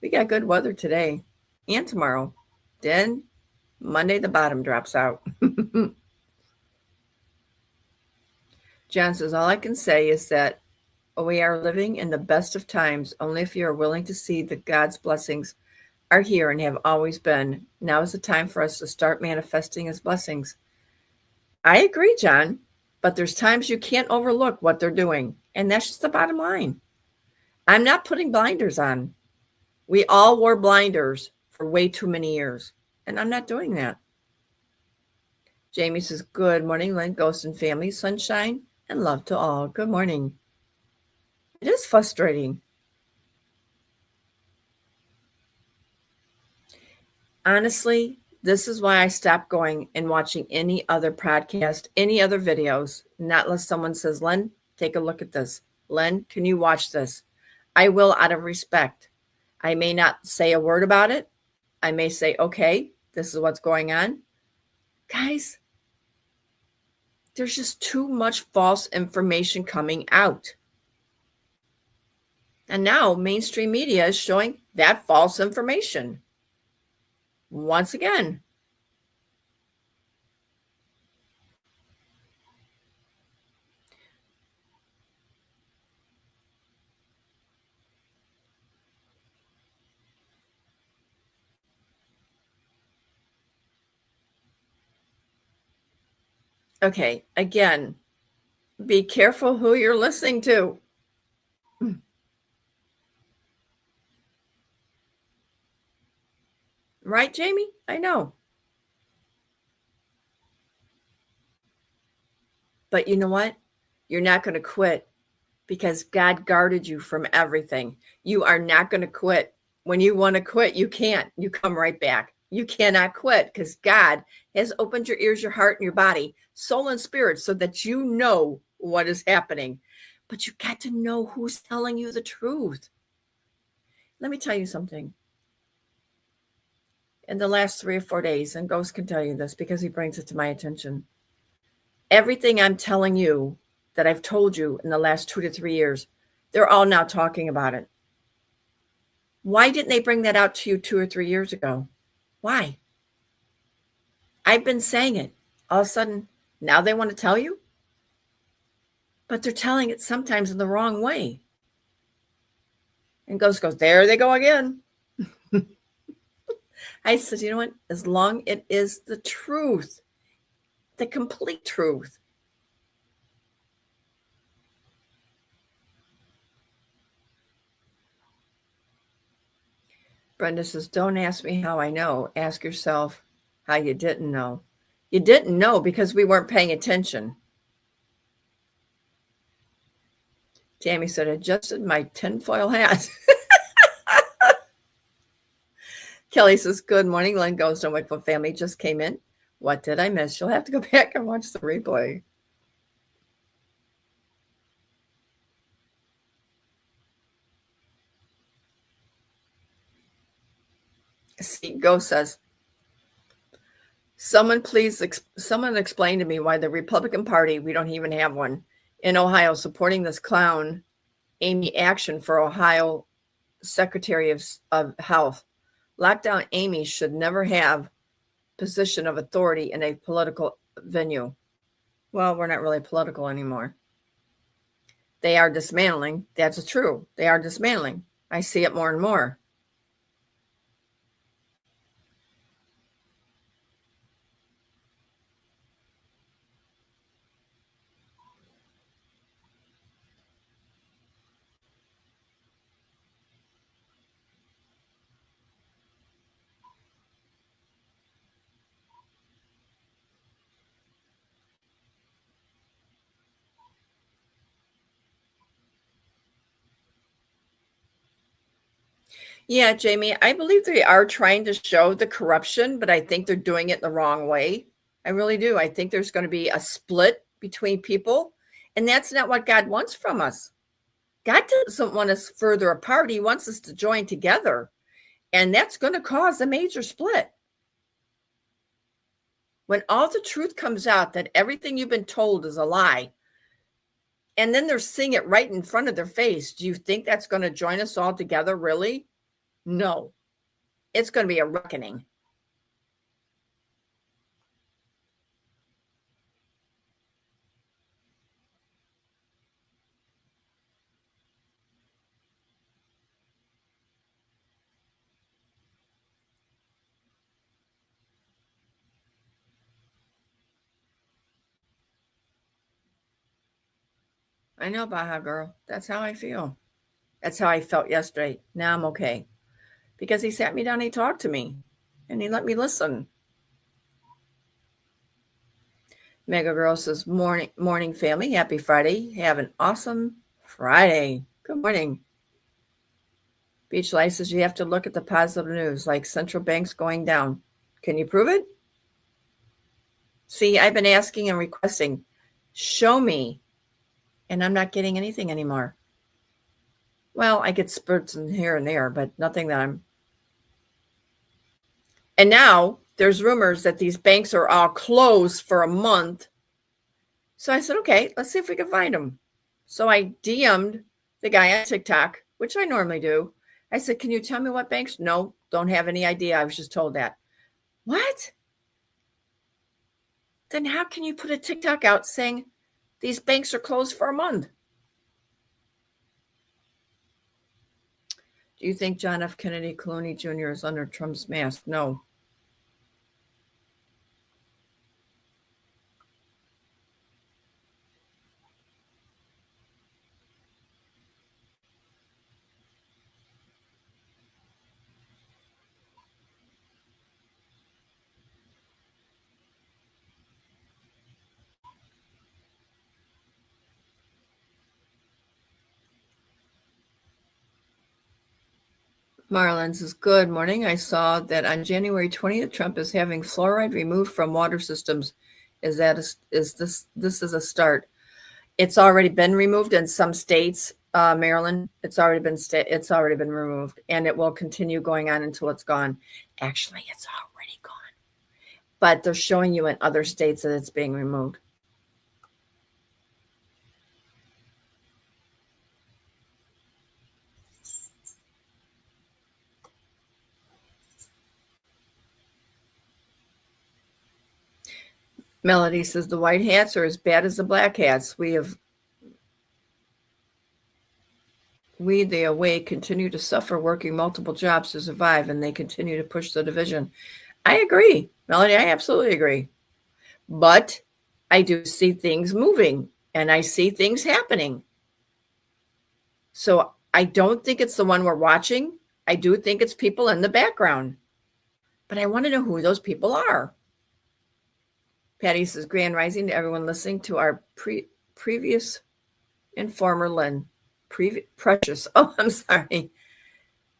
We got good weather today and tomorrow. Then Monday, the bottom drops out. John says, all I can say is that we are living in the best of times only if you are willing to see that God's blessings are here and have always been. Now is the time for us to start manifesting his blessings. I agree, John, but there's times you can't overlook what they're doing. And that's just the bottom line. I'm not putting blinders on. We all wore blinders for way too many years, and I'm not doing that. Jamie says, good morning, Lynn, Ghost and family, sunshine, and love to all. Good morning. It is frustrating. Honestly, this is why I stopped going and watching any other podcast, any other videos, not unless someone says, Len, take a look at this. Len, can you watch this? I will out of respect. I may not say a word about it. I may say, okay, this is what's going on. Guys, there's just too much false information coming out. And now mainstream media is showing that false information. Once again. Okay, again, be careful who you're listening to. Right, Jamie? I know. But you know what? You're not going to quit because God guarded you from everything. You are not going to quit. When you want to quit, you can't. You come right back. You cannot quit because God has opened your ears, your heart, and your body, soul, and spirit so that you know what is happening. But you got to know who's telling you the truth. Let me tell you something. In the last 3 or 4 days, and Ghost can tell you this because he brings it to my attention, everything I'm telling you that I've told you in the last 2 to 3 years, they're all now talking about it. Why didn't they bring that out to you 2 or 3 years ago? Why? I've been saying it. All of a sudden, now they want to tell you? But they're telling it sometimes in the wrong way. And Ghost goes, there they go again. I said, you know what? As long it is the truth, the complete truth. Brenda says, don't ask me how I know. Ask yourself how you didn't know. You didn't know because we weren't paying attention. Tammy said, adjusted my tinfoil hat. Kelly says, good morning. Len Goes to Wickfoot family just came in. What did I miss? You'll have to go back and watch the replay. See, Ghost says, someone explain to me why the Republican Party, we don't even have one, in Ohio supporting this clown, Amy Action for Ohio Secretary of Health. Lockdown Amy should never have position of authority in a political venue. Well, we're not really political anymore. They are dismantling. That's true. They are dismantling. I see it more and more. Yeah, Jamie, I believe they are trying to show the corruption, but I think they're doing it the wrong way. I really do. I think there's going to be a split between people, and that's not what God wants from us. God doesn't want us further apart. He wants us to join together, and that's going to cause a major split. When all the truth comes out that everything you've been told is a lie, and then they're seeing it right in front of their face, do you think that's going to join us all together, really? No. It's going to be a reckoning. I know, Baja Girl. That's how I feel. That's how I felt yesterday. Now I'm okay. Because he sat me down, he talked to me, and he let me listen. Mega Girl says, morning family. Happy Friday. Have an awesome Friday. Good morning. Beach Life says, you have to look at the positive news, like central banks going down. Can you prove it? See, I've been asking and requesting, show me, and I'm not getting anything anymore. Well, I get spurts in here and there, but nothing that I'm. And now there's rumors that these banks are all closed for a month. So I said, okay, let's see if we can find them. So I DM'd the guy on TikTok, which I normally do. I said, can you tell me what banks? No, don't have any idea. I was just told that. What? Then how can you put a TikTok out saying these banks are closed for a month? Do you think John F. Kennedy Clooney Jr. is under Trump's mask? No. Marlon says, good morning. I saw that on January 20th, Trump is having fluoride removed from water systems. Is this is a start? It's already been removed in some states, Maryland. It's already been removed, and it will continue going on until it's gone. Actually, it's already gone, but they're showing you in other states that it's being removed. Melody says the white hats are as bad as the black hats. We, the awake, continue to suffer working multiple jobs to survive, and they continue to push the division. I agree, Melody. I absolutely agree. But I do see things moving, and I see things happening. So I don't think it's the one we're watching. I do think it's people in the background. But I want to know who those people are. Patty says, Grand Rising to everyone listening to our previous informer, Lynn. Precious. Oh, I'm sorry.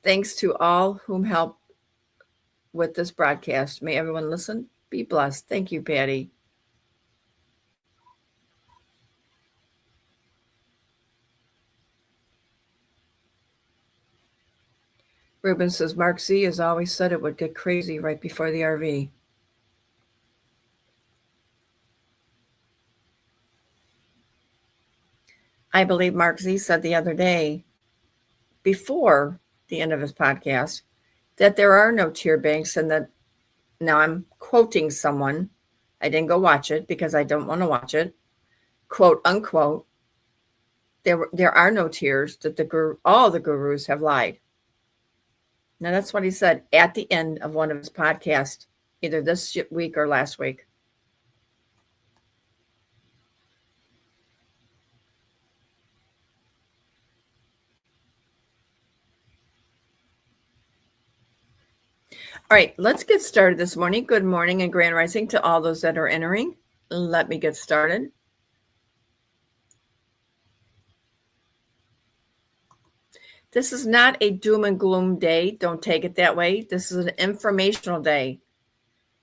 Thanks to all whom helped with this broadcast. May everyone listen. Be blessed. Thank you, Patty. Ruben says, Mark Z has always said it would get crazy right before the RV. I believe Mark Z said the other day, before the end of his podcast, that there are no tier banks, and that, now I'm quoting someone, I didn't go watch it because I don't want to watch it, quote unquote, there are no tiers, that all the gurus have lied. Now that's what he said at the end of one of his podcasts, either this week or last week. All right, let's get started this morning. Good morning and Grand Rising to all those that are entering. Let me get started. This is not a doom and gloom day. Don't take it that way. This is an informational day.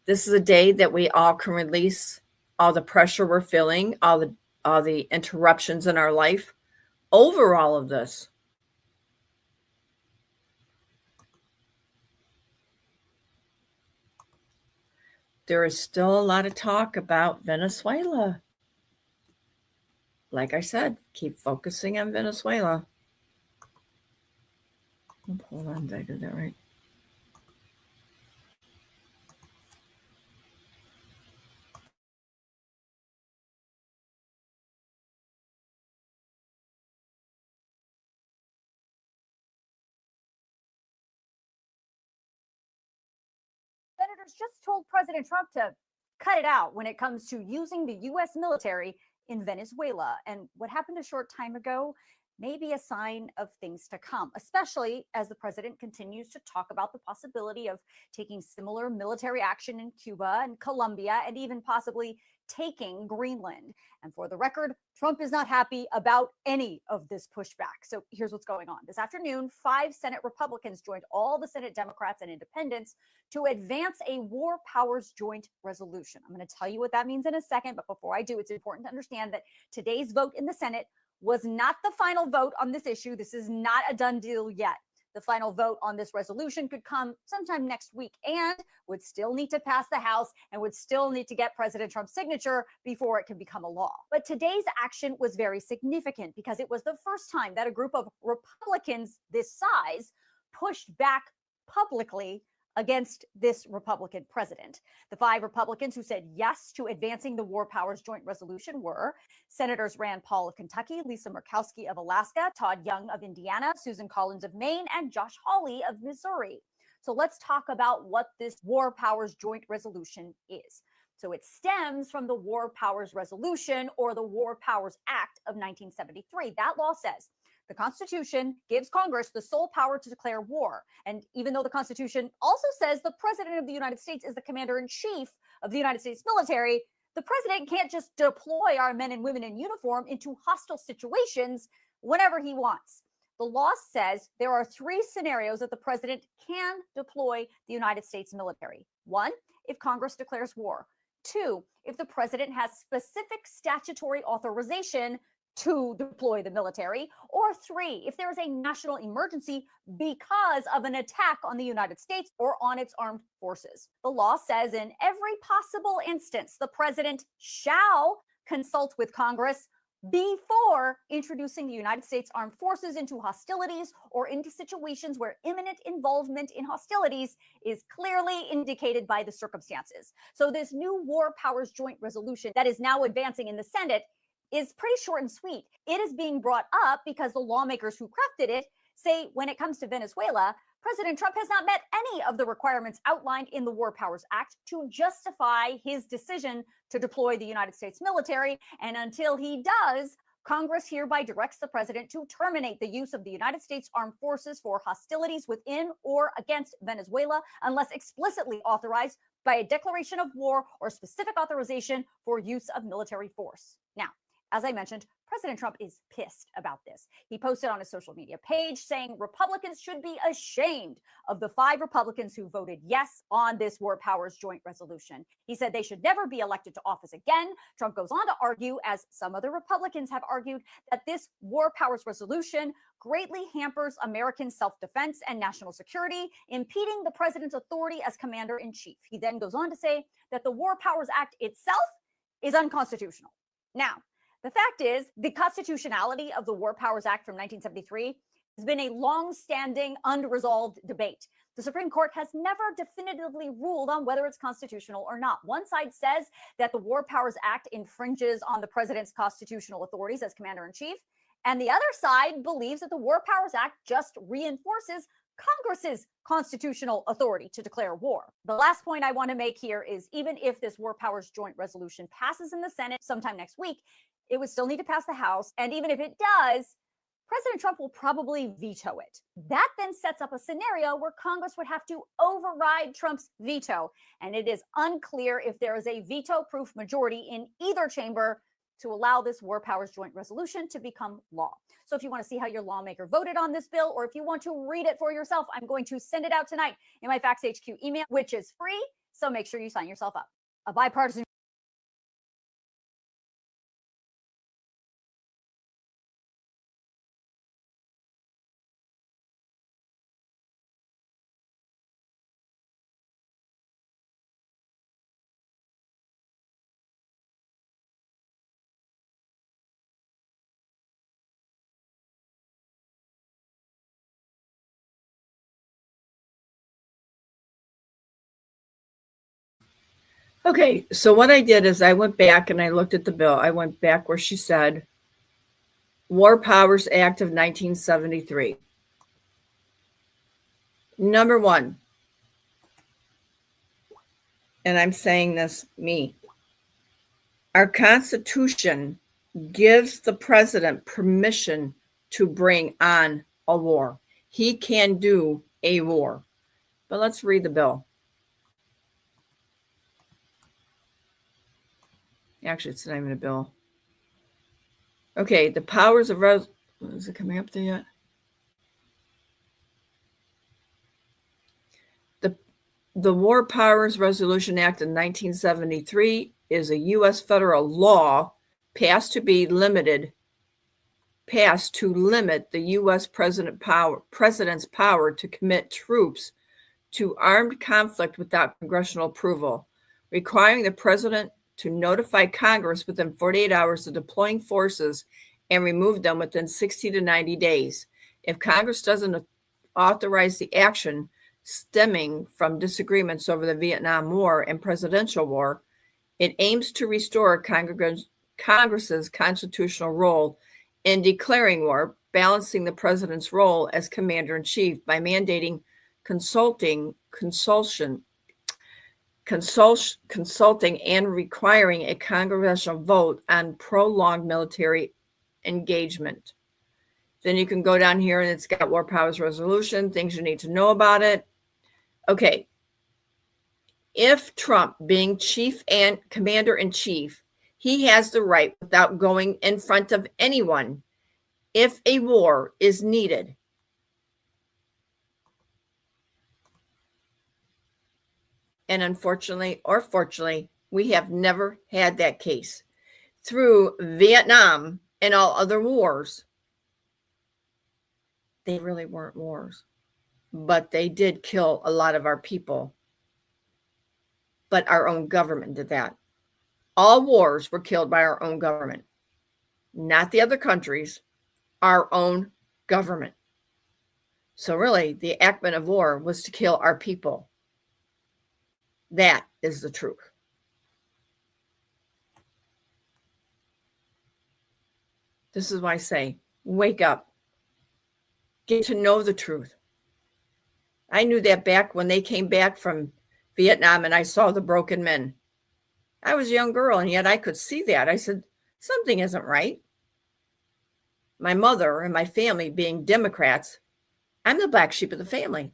This is a day that we all can release all the pressure we're feeling, all the interruptions in our life over all of this. There is still a lot of talk about Venezuela. Like I said, keep focusing on Venezuela. Hold on, did I do that right? Senators just told President Trump to cut it out when it comes to using the U.S. military in Venezuela. And what happened a short time ago may be a sign of things to come, especially as the president continues to talk about the possibility of taking similar military action in Cuba and Colombia and even possibly taking Greenland. And for the record, Trump is not happy about any of this pushback. So here's what's going on. This afternoon, 5 Senate Republicans joined all the Senate Democrats and independents to advance a war powers joint resolution. I'm going to tell you what that means in a second, but before I do, it's important to understand that today's vote in the Senate was not the final vote on this issue. This is not a done deal yet. The final vote on this resolution could come sometime next week and would still need to pass the House and would still need to get President Trump's signature before it can become a law. But today's action was very significant because it was the first time that a group of Republicans this size pushed back publicly against this Republican president. The 5 Republicans who said yes to advancing the War Powers Joint Resolution were Senators Rand Paul of Kentucky, Lisa Murkowski of Alaska, Todd Young of Indiana, Susan Collins of Maine, and Josh Hawley of Missouri. So let's talk about what this War Powers Joint Resolution is. So it stems from the War Powers Resolution or the War Powers Act of 1973. That law says the Constitution gives Congress the sole power to declare war. And even though the Constitution also says the President of the United States is the commander-in-chief of the United States military, the president can't just deploy our men and women in uniform into hostile situations whenever he wants. The law says there are 3 scenarios that the president can deploy the United States military. 1, if Congress declares war. 2, if the president has specific statutory authorization to deploy the military, or 3, if there is a national emergency because of an attack on the United States or on its armed forces. The law says in every possible instance, the president shall consult with Congress before introducing the United States armed forces into hostilities or into situations where imminent involvement in hostilities is clearly indicated by the circumstances. So this new War Powers Joint Resolution that is now advancing in the Senate is pretty short and sweet. It is being brought up because the lawmakers who crafted it say when it comes to Venezuela, President Trump has not met any of the requirements outlined in the War Powers Act to justify his decision to deploy the United States military. And until he does, Congress hereby directs the president to terminate the use of the United States armed forces for hostilities within or against Venezuela unless explicitly authorized by a declaration of war or specific authorization for use of military force. Now, as I mentioned, President Trump is pissed about this. He posted on his social media page saying Republicans should be ashamed of the 5 Republicans who voted yes on this War Powers Joint Resolution. He said they should never be elected to office again. Trump goes on to argue, as some other Republicans have argued, that this War Powers Resolution greatly hampers American self-defense and national security, impeding the president's authority as commander-in-chief. He then goes on to say that the War Powers Act itself is unconstitutional. Now, the fact is, the constitutionality of the War Powers Act from 1973 has been a long-standing, unresolved debate. The Supreme Court has never definitively ruled on whether it's constitutional or not. One side says that the War Powers Act infringes on the president's constitutional authorities as commander-in-chief, and the other side believes that the War Powers Act just reinforces Congress's constitutional authority to declare war. The last point I want to make here is even if this War Powers Joint Resolution passes in the Senate sometime next week, it would still need to pass the House. And even if it does, President Trump will probably veto it. That then sets up a scenario where Congress would have to override Trump's veto. And it is unclear if there is a veto-proof majority in either chamber to allow this War Powers Joint Resolution to become law. So if you want to see how your lawmaker voted on this bill, or if you want to read it for yourself, I'm going to send it out tonight in my Facts HQ email, which is free. So make sure you sign yourself up. A bipartisan. Okay, so what I did is I went back and I looked at the bill. I went back where she said War Powers Act of 1973. Number one, and I'm saying this, me, our Constitution gives the president permission to bring on a war. He can do a war. But let's read the bill. Actually, it's not even a bill. Okay, the powers of is it coming up there yet? The War Powers Resolution Act of 1973 is a U.S. federal law passed to limit the U.S. president's power to commit troops to armed conflict without congressional approval, requiring the president to notify Congress within 48 hours of deploying forces and remove them within 60 to 90 days. If Congress doesn't authorize the action stemming from disagreements over the Vietnam War and presidential war, it aims to restore Congress's constitutional role in declaring war, balancing the president's role as commander-in-chief by mandating consulting and requiring a congressional vote on prolonged military engagement. Then you can go down here and it's got War Powers Resolution, things you need to know about it. Okay. If Trump, being chief and commander-in-chief, he has the right, without going in front of anyone, if a war is needed, and unfortunately or fortunately, we have never had that case. Through Vietnam and all other wars, they really weren't wars, but they did kill a lot of our people. But our own government did that. All wars were killed by our own government, not the other countries, our own government. So really, the enactment of war was to kill our people. That is the truth. This is why I say, wake up. Get to know the truth. I knew that back when they came back from Vietnam and I saw the broken men. I was a young girl, and yet I could see that. I said, something isn't right. My mother and my family being Democrats, I'm the black sheep of the family.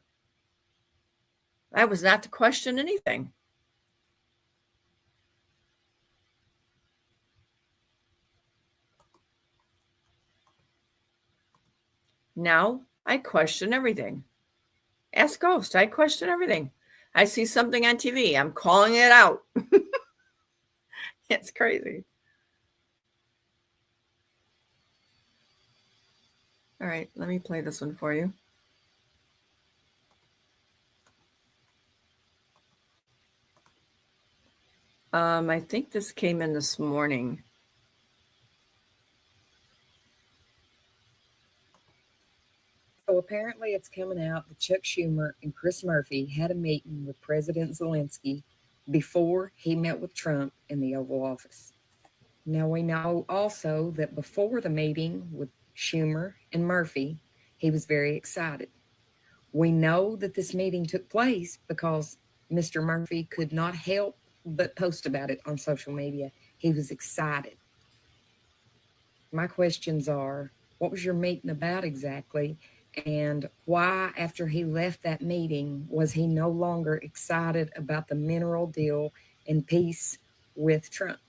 I was not to question anything. Now I question everything. Ask Ghost, I question everything. I see something on TV, I'm calling it out. It's crazy. All right, let me play this one for you. I think this came in this morning. So apparently it's coming out that Chuck Schumer and Chris Murphy had a meeting with President Zelensky before he met with Trump in the Oval Office. Now we know also that before the meeting with Schumer and Murphy, he was very excited. We know that this meeting took place because Mr. Murphy could not help but post about it on social media. He was excited. My questions are, what was your meeting about exactly? And why, after he left that meeting, was he no longer excited about the mineral deal and peace with Trump?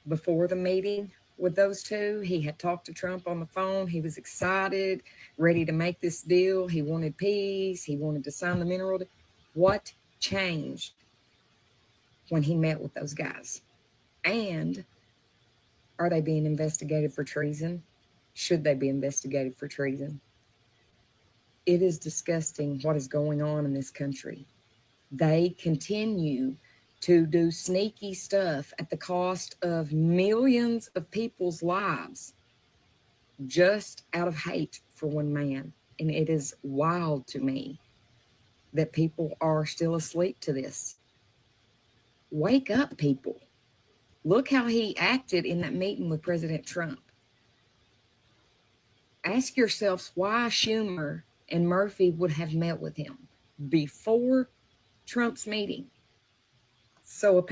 before the meeting with those two. He had talked to Trump on the phone. He was excited, ready to make this deal. He wanted peace. He wanted to sign the mineral deal. What changed when he met with those guys? And are they being investigated for treason? Should they be investigated for treason? It is disgusting what is going on in this country. They continue to do sneaky stuff at the cost of millions of people's lives just out of hate for one man. And it is wild to me that people are still asleep to this. Wake up, people. Look how he acted in that meeting with President Trump. Ask yourselves why Schumer and Murphy would have met with him before Trump's meeting. So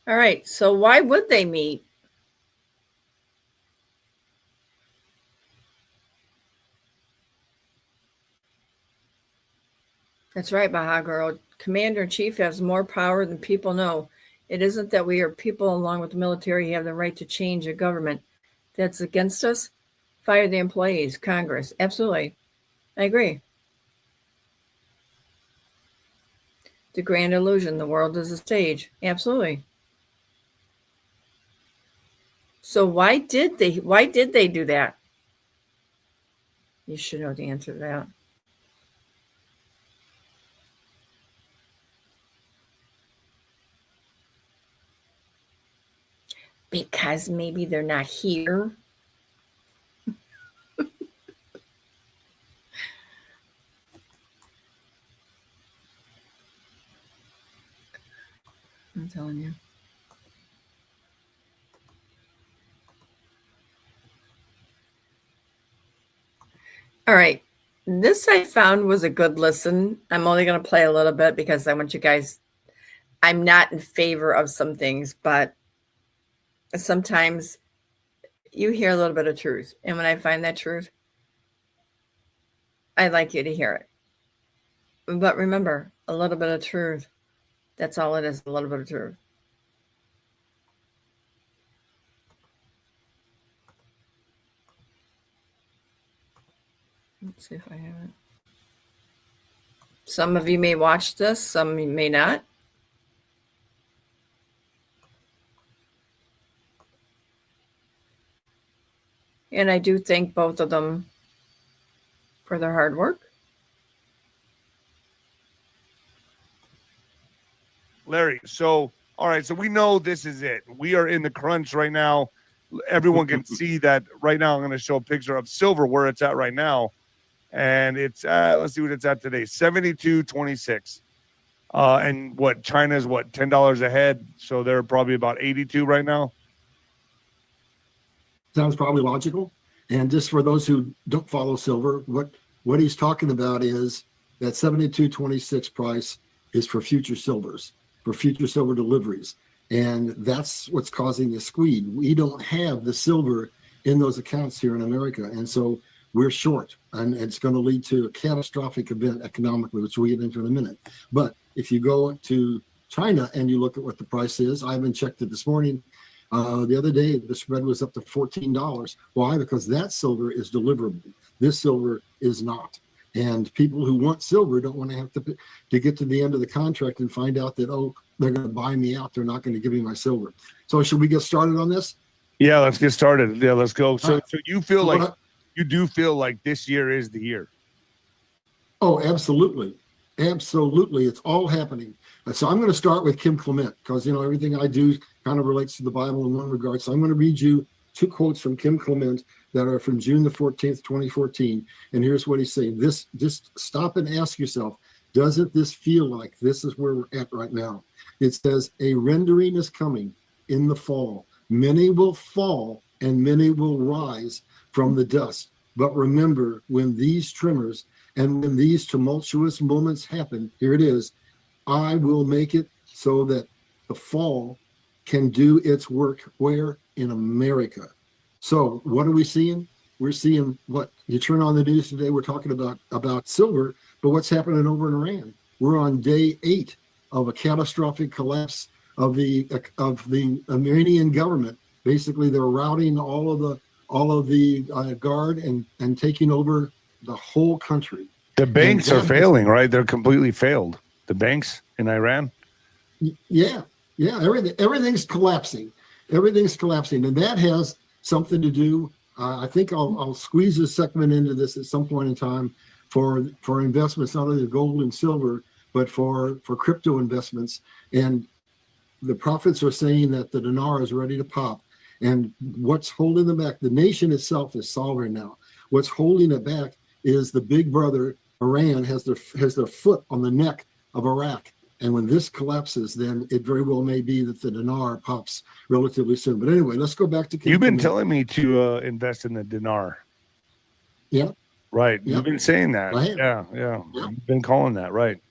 All right. So why would they meet? That's right, Baha Girl. Commander-in-Chief has more power than people know. It isn't that we are people along with the military have the right to change a government that's against us. Fire the employees, Congress. Absolutely. I agree. The grand illusion, the world is a stage. Absolutely. So why did they do that? You should know the answer to that. Because maybe they're not here. I'm telling you. All right. This I found was a good listen. I'm only going to play a little bit because I want you guys, I'm not in favor of some things, but sometimes you hear a little bit of truth. And when I find that truth, I'd like you to hear it. But remember, a little bit of truth. That's all it is, a little bit of truth. Let's see if I have it. Some of you may watch this, some may not. And I do thank both of them for their hard work. Larry, so, all right, so we know this is it. We are in the crunch right now. Everyone can see that right now. I'm going to show a picture of silver where it's at right now. And it's, let's see what it's at today, 72.26. And what, China's what, $10 ahead? So they're probably about 82 right now. Sounds probably logical. And just for those who don't follow silver, what he's talking about is that 72.26 price is for future silvers, for future silver deliveries. And that's what's causing the squeeze. We don't have the silver in those accounts here in America. And so we're short, and it's going to lead to a catastrophic event economically, which we'll get into in a minute. But if you go to China and you look at what the price is, I haven't checked it this morning. The other day, the spread was up to $14. Why? Because that silver is deliverable. This silver is not. And people who want silver don't want to have to get to the end of the contract and find out that, oh, they're going to buy me out. They're not going to give me my silver. So should we get started on this? Yeah, let's get started. Yeah, let's go. So you feel like, you do feel like this year is the year? Oh, absolutely. Absolutely. It's all happening. So I'm going to start with Kim Clement because, you know, everything I do kind of relates to the Bible in one regard. So I'm going to read you two quotes from Kim Clement that are from June the 14th, 2014. And here's what he's saying. Just stop and ask yourself, doesn't this feel like this is where we're at right now? It says, a rendering is coming in the fall. Many will fall and many will rise from the dust. But remember, when these tremors and when these tumultuous moments happen, here it is, I will make it so that the fall can do its work where? in America. So what are we seeing? We're seeing what you turn on the news today. We're talking about silver, but what's happening over in Iran? We're on day 8 of a catastrophic collapse of the Iranian government. Basically, they're routing all of the guard and taking over the whole country. The banks are failing, right? They're completely failed. The banks in Iran. Yeah. Everything's collapsing. Everything's collapsing, and that has something to do. I think I'll squeeze a segment into this at some point in time for investments, not only gold and silver, but for crypto investments. And the prophets are saying that the dinar is ready to pop. And what's holding them back? The nation itself is sovereign now. What's holding it back is the big brother, Iran, has their foot on the neck of Iraq. And when this collapses, then it very well may be that the dinar pops relatively soon. But anyway, let's go back to. You've been telling me to invest in the dinar. Yeah. Right. Yeah. You've been saying that. Yeah. You've been calling that, right.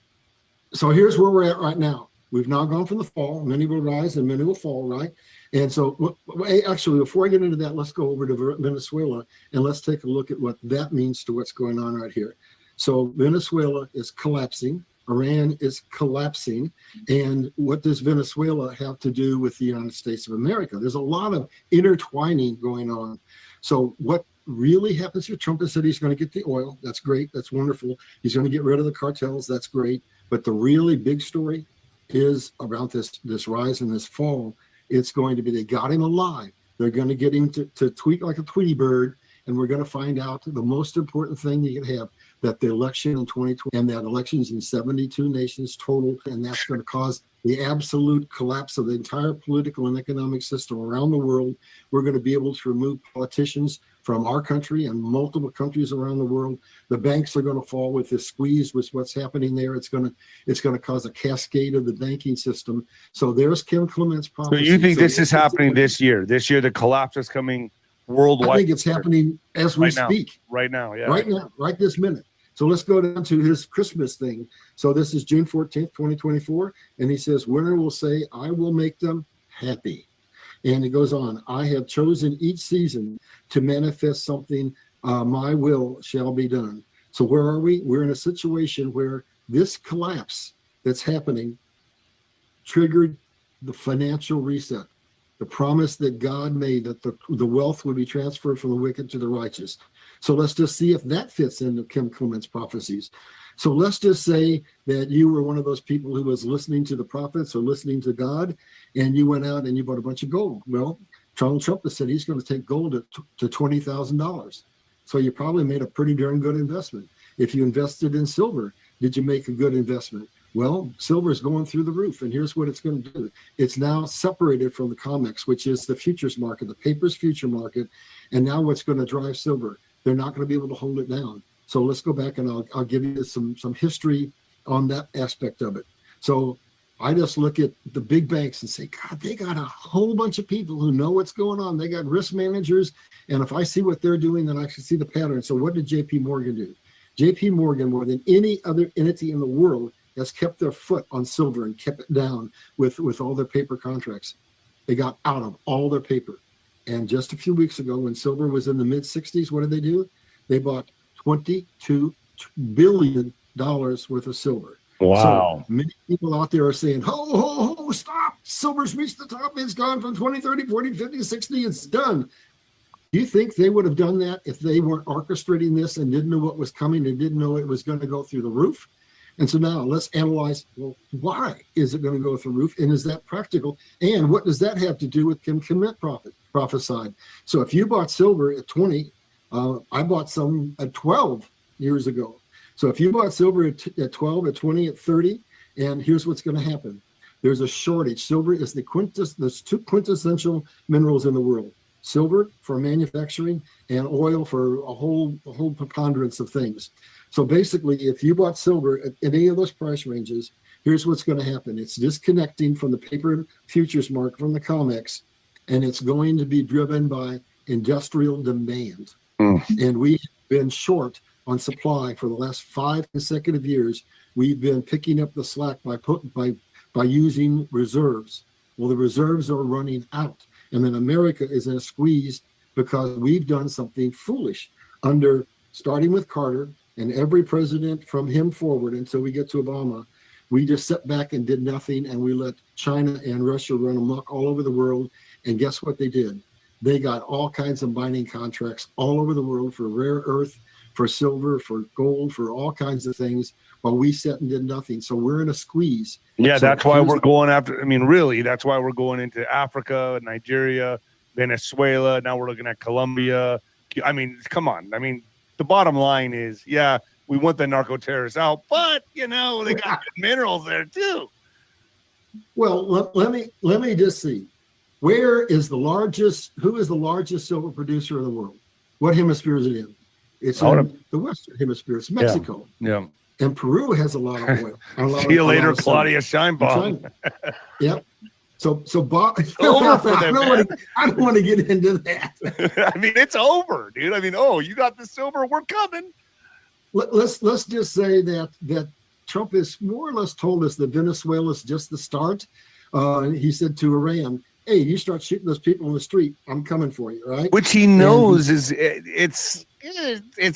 So here's where we're at right now. We've now gone from the fall. Many will rise and many will fall, right? And so actually, before I get into that, let's go over to Venezuela and let's take a look at what that means to what's going on right here. So Venezuela is collapsing. Iran is collapsing. And what does Venezuela have to do with the United States of America? There's a lot of intertwining going on. So what really happens here? Trump has said he's going to get the oil. That's great. That's wonderful. He's going to get rid of the cartels. That's great. But the really big story is about this rise and this fall. It's going to be, they got him alive. They're going to get him to tweak like a Tweety bird. And we're going to find out the most important thing you can have, that the election in 2020 and that elections in 72 nations total, and that's going to cause the absolute collapse of the entire political and economic system around the world. We're going to be able to remove politicians from our country and multiple countries around the world. The banks are going to fall with this squeeze, with what's happening there. It's going to cause a cascade of the banking system. So there's Kim Clement's prophecy. So you think this is happening this year? This year, the collapse is coming worldwide? I think it's happening as we speak. Right now, yeah. Right now, right this minute. So let's go down to his Christmas thing. So this is June 14th, 2024. And he says, winter will say, I will make them happy. And it goes on, I have chosen each season to manifest something, my will shall be done. So where are we? We're in a situation where this collapse that's happening triggered the financial reset, the promise that God made that the wealth would be transferred from the wicked to the righteous. So let's just see if that fits into Kim Clement's prophecies. So let's just say that you were one of those people who was listening to the prophets or listening to God, and you went out and you bought a bunch of gold. Well, Donald Trump has said he's going to take gold to $20,000. So you probably made a pretty darn good investment. If you invested in silver, did you make a good investment? Well, silver is going through the roof, and here's what it's going to do. It's now separated from the COMEX, which is the futures market, the paper's future market, and now what's going to drive silver? They're not going to be able to hold it down. So let's go back and I'll give you some history on that aspect of it. So I just look at the big banks and say, God, they got a whole bunch of people who know what's going on. They got risk managers. And if I see what they're doing, then I can see the pattern. So what did JP Morgan do? JP Morgan, more than any other entity in the world, has kept their foot on silver and kept it down with all their paper contracts. They got out of all their paper. And just a few weeks ago, when silver was in the mid 60s, what did they do? They bought $22 billion worth of silver. Wow. So many people out there are saying, ho, ho, ho, stop. Silver's reached the top. It's gone from 20, 30, 40, 50, 60. It's done. Do you think they would have done that if they weren't orchestrating this and didn't know what was coming and didn't know it was going to go through the roof? And so now let's analyze, well, why is it going to go through the roof? And is that practical? And what does that have to do with Kim Clement prophesied? So if you bought silver at 20, I bought some at 12 years ago. So if you bought silver at 12, at 20, at 30, and here's what's going to happen. There's a shortage. Silver is there's two quintessential minerals in the world. Silver for manufacturing and oil for a whole preponderance of things. So basically, if you bought silver at any of those price ranges, here's what's going to happen. It's disconnecting from the paper futures market, from the COMEX, and it's going to be driven by industrial demand. And we've been short on supply for the last 5 consecutive years. We've been picking up the slack by using reserves. Well, the reserves are running out. And then America is in a squeeze because we've done something foolish starting with Carter and every president from him forward until we get to Obama. We just sat back and did nothing, and we let China and Russia run amok all over the world. And guess what they did? They got all kinds of mining contracts all over the world for rare earth, for silver, for gold, for all kinds of things, while we sat and did nothing. So we're in a squeeze. Yeah, So that's why we're going after. I mean, really, that's why we're going into Africa, Nigeria, Venezuela. Now we're looking at Colombia. I mean, come on. I mean, the bottom line is, yeah, we want the narco terrorists out, but they got good minerals there too. Well, let me just see. Who is the largest silver producer in the world? What hemisphere is it in? It's in the Western Hemisphere. It's Mexico. Yeah. And Peru has a lot of oil. See you later, Claudia Scheinbaum. Yep. So Bob, over for them, I don't want to get into that. I mean, it's over, dude. I mean, you got the silver, we're coming. Let's just say that Trump has more or less told us that Venezuela is just the start. He said to Iran, "Hey, you start shooting those people in the street, I'm coming for you," right? Which he knows it's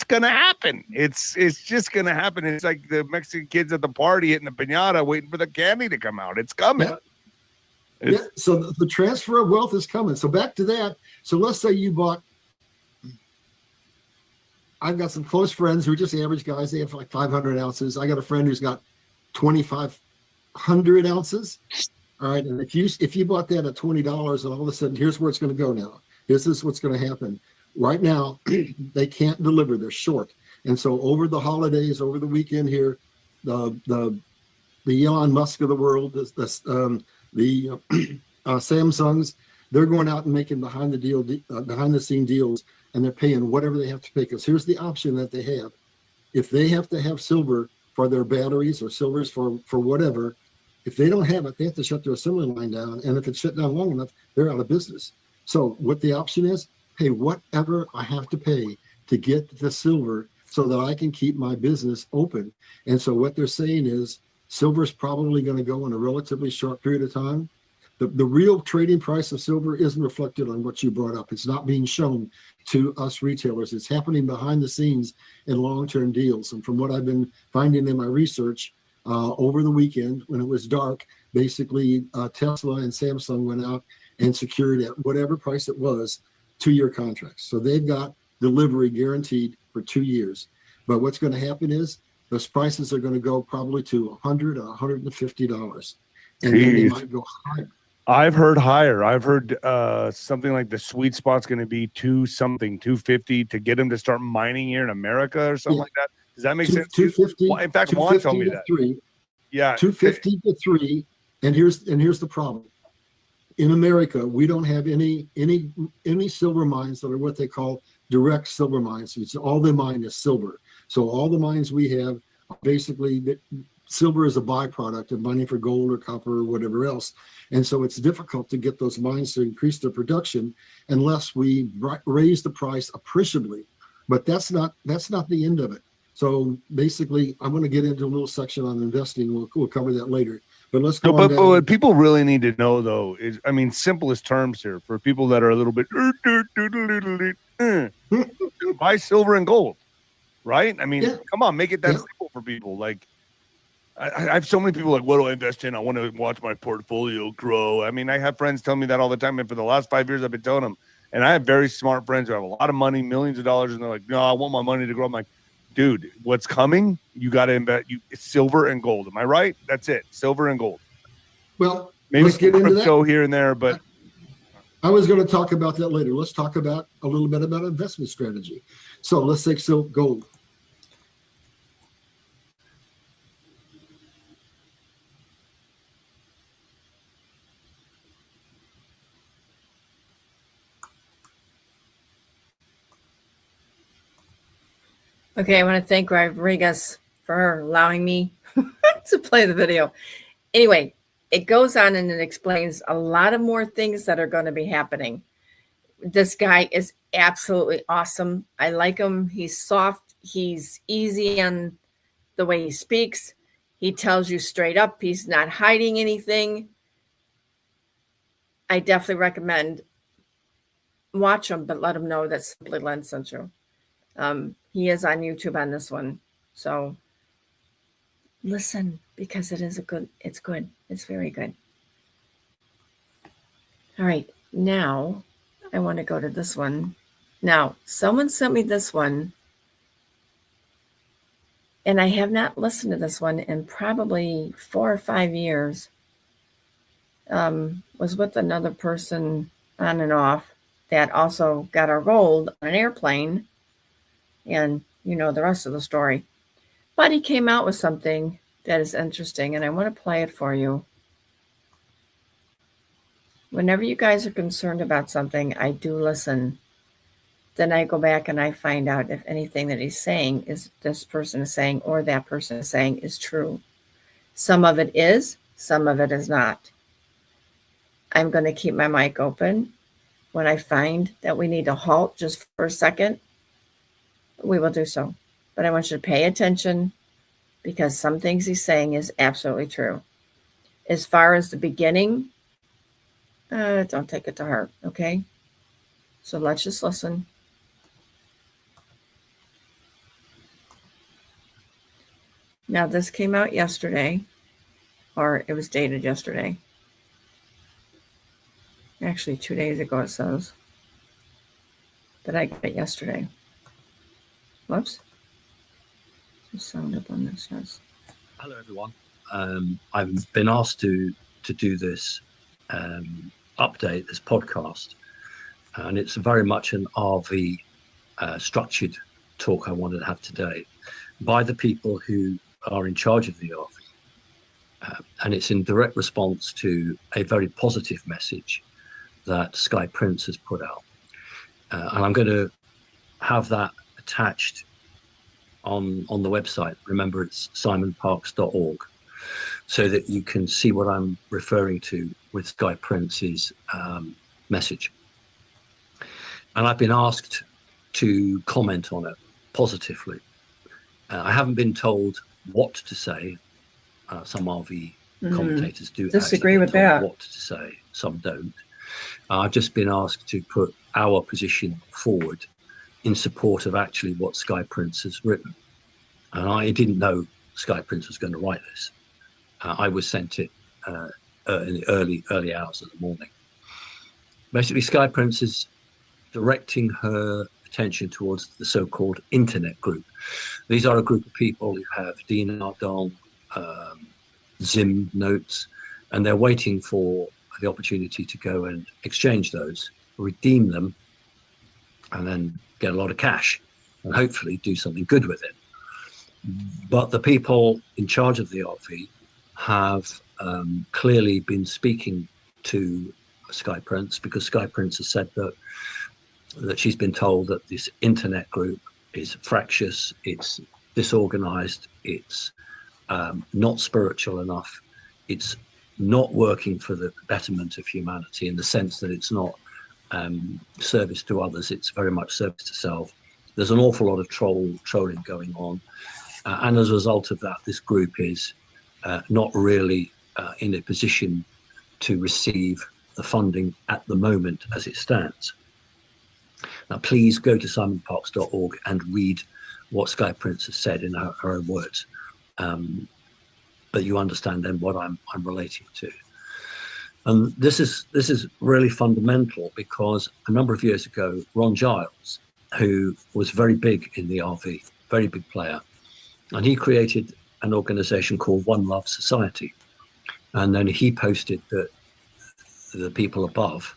gonna happen. It's just gonna happen. It's like the Mexican kids at the party hitting the piñata, waiting for the candy to come out. It's coming. Yeah. So the transfer of wealth is coming. So back to that. So let's say you bought. I've got some close friends who are just average guys. They have like 500 ounces. I got a friend who's got 2,500 ounces. All right. And if you bought that at $20 and all of a sudden, here's where it's going to go now. This is what's going to happen. Right now, they can't deliver. They're short. And so over the holidays, over the weekend here, the Elon Musk of the world, the Samsungs, they're going out and making behind the scene deals, and they're paying whatever they have to pay. Because here's the option that they have: if they have to have silver for their batteries or silvers for whatever, if they don't have it, they have to shut their assembly line down. And if it's shut down long enough, they're out of business. So what the option is: pay whatever I have to pay to get the silver so that I can keep my business open. And so what they're saying is silver is probably going to go in a relatively short period of time. The real trading price of silver isn't reflected on what you brought up. It's not being shown to us retailers. It's happening behind the scenes in long-term deals. And from what I've been finding in my research over the weekend, when it was dark, basically Tesla and Samsung went out and secured at whatever price it was 2-year contracts. So they've got delivery guaranteed for 2 years. But what's going to happen is those prices are going to go probably to $100 or $150. And then they might go higher. I've heard higher. I've heard something like the sweet spot's going to be 250 to get them to start mining here in America or something like that. Does that make sense? 250. In fact, Juan told me that. 3. Yeah, 250 to 3. And here's the problem. In America, we don't have any silver mines that are what they call direct silver mines. It's all they mine is silver. So all the mines we have are basically silver is a byproduct of mining for gold or copper or whatever else. And so it's difficult to get those mines to increase their production unless we raise the price appreciably. But that's not the end of it. So basically, I'm going to get into a little section on investing. We'll cover that later. But let's go on down. But what people really need to know, though, is, I mean, simplest terms here for people that are a little bit buy silver and gold, right? I mean, come on, make it that simple for people. Like, I have so many people like, what do I invest in? I want to watch my portfolio grow. I mean, I have friends tell me that all the time. And for the last 5 years, I've been telling them. And I have very smart friends who have a lot of money, millions of dollars. And they're like, no, I want my money to grow. I'm like, dude, what's coming? You got to invest. It's silver and gold. Am I right? That's it. Silver and gold. Well, maybe let's get into crypto that here and there, but I was going to talk about that later. Let's talk about a little bit about investment strategy. So let's take gold. Okay, I want to thank Rodriguez for allowing me to play the video. Anyway, it goes on and it explains a lot of more things that are going to be happening. This guy is absolutely awesome. I like him. He's soft. He's easy on the way he speaks. He tells you straight up. He's not hiding anything. I definitely recommend watch him, but let him know that Simply Len sent you. He is on YouTube on this one. So listen, because it's good. It's very good. All right. Now I want to go to this one. Now, someone sent me this one, and I have not listened to this one in probably 4 or 5 years. Was with another person on and off that also got enrolled on an airplane, and you know the rest of the story. But he came out with something that is interesting, and I want to play it for you. Whenever you guys are concerned about something, I do listen. Then I go back and I find out if anything that he's saying is this person is saying or that person is saying is true. Some of it is, some of it is not. I'm going to keep my mic open. When I find that we need to halt just for a second, we will do so. But I want you to pay attention because some things he's saying is absolutely true. As far as the beginning, don't take it to heart, okay? So let's just listen. Now, this came out yesterday, or it was dated yesterday. Actually, 2 days ago, it says. But I got it yesterday. Whoops. Just sound up on this, yes. Hello, everyone. I've been asked to do this update, this podcast, and it's very much an RV structured talk I wanted to have today by the people who are in charge of the RV. And it's in direct response to a very positive message that Sky Prince has put out. And I'm going to have that attached on the website. Remember, it's simonparks.org, so that you can see what I'm referring to with Sky Prince's message. And I've been asked to comment on it positively. I haven't been told what to say. Some RV commentators do disagree with that. What to say, some don't. I've just been asked to put our position forward in support of actually what Sky Prince has written. And I didn't know Sky Prince was going to write this. I was sent it in the early hours of the morning. Basically, Sky Prince is directing her attention towards the so-called internet group. These are a group of people who have dinar, Zim notes, and they're waiting for the opportunity to go and exchange those, redeem them, and then get a lot of cash and hopefully do something good with it. But the people in charge of the RV have clearly been speaking to Sky Prince, because Sky Prince has said that she's been told that this internet group is fractious, it's disorganized, it's not spiritual enough, it's not working for the betterment of humanity, in the sense that it's not service to others, it's very much service to self. There's an awful lot of trolling going on, and as a result of that, this group is not really in a position to receive the funding at the moment as it stands. Now, please go to simonparks.org and read what Sky Prince has said in her own words, but you understand then what I'm relating to. And this is really fundamental, because a number of years ago, Ron Giles, who was very big in the RV, very big player, and he created an organization called One Love Society. And then he posted that the people above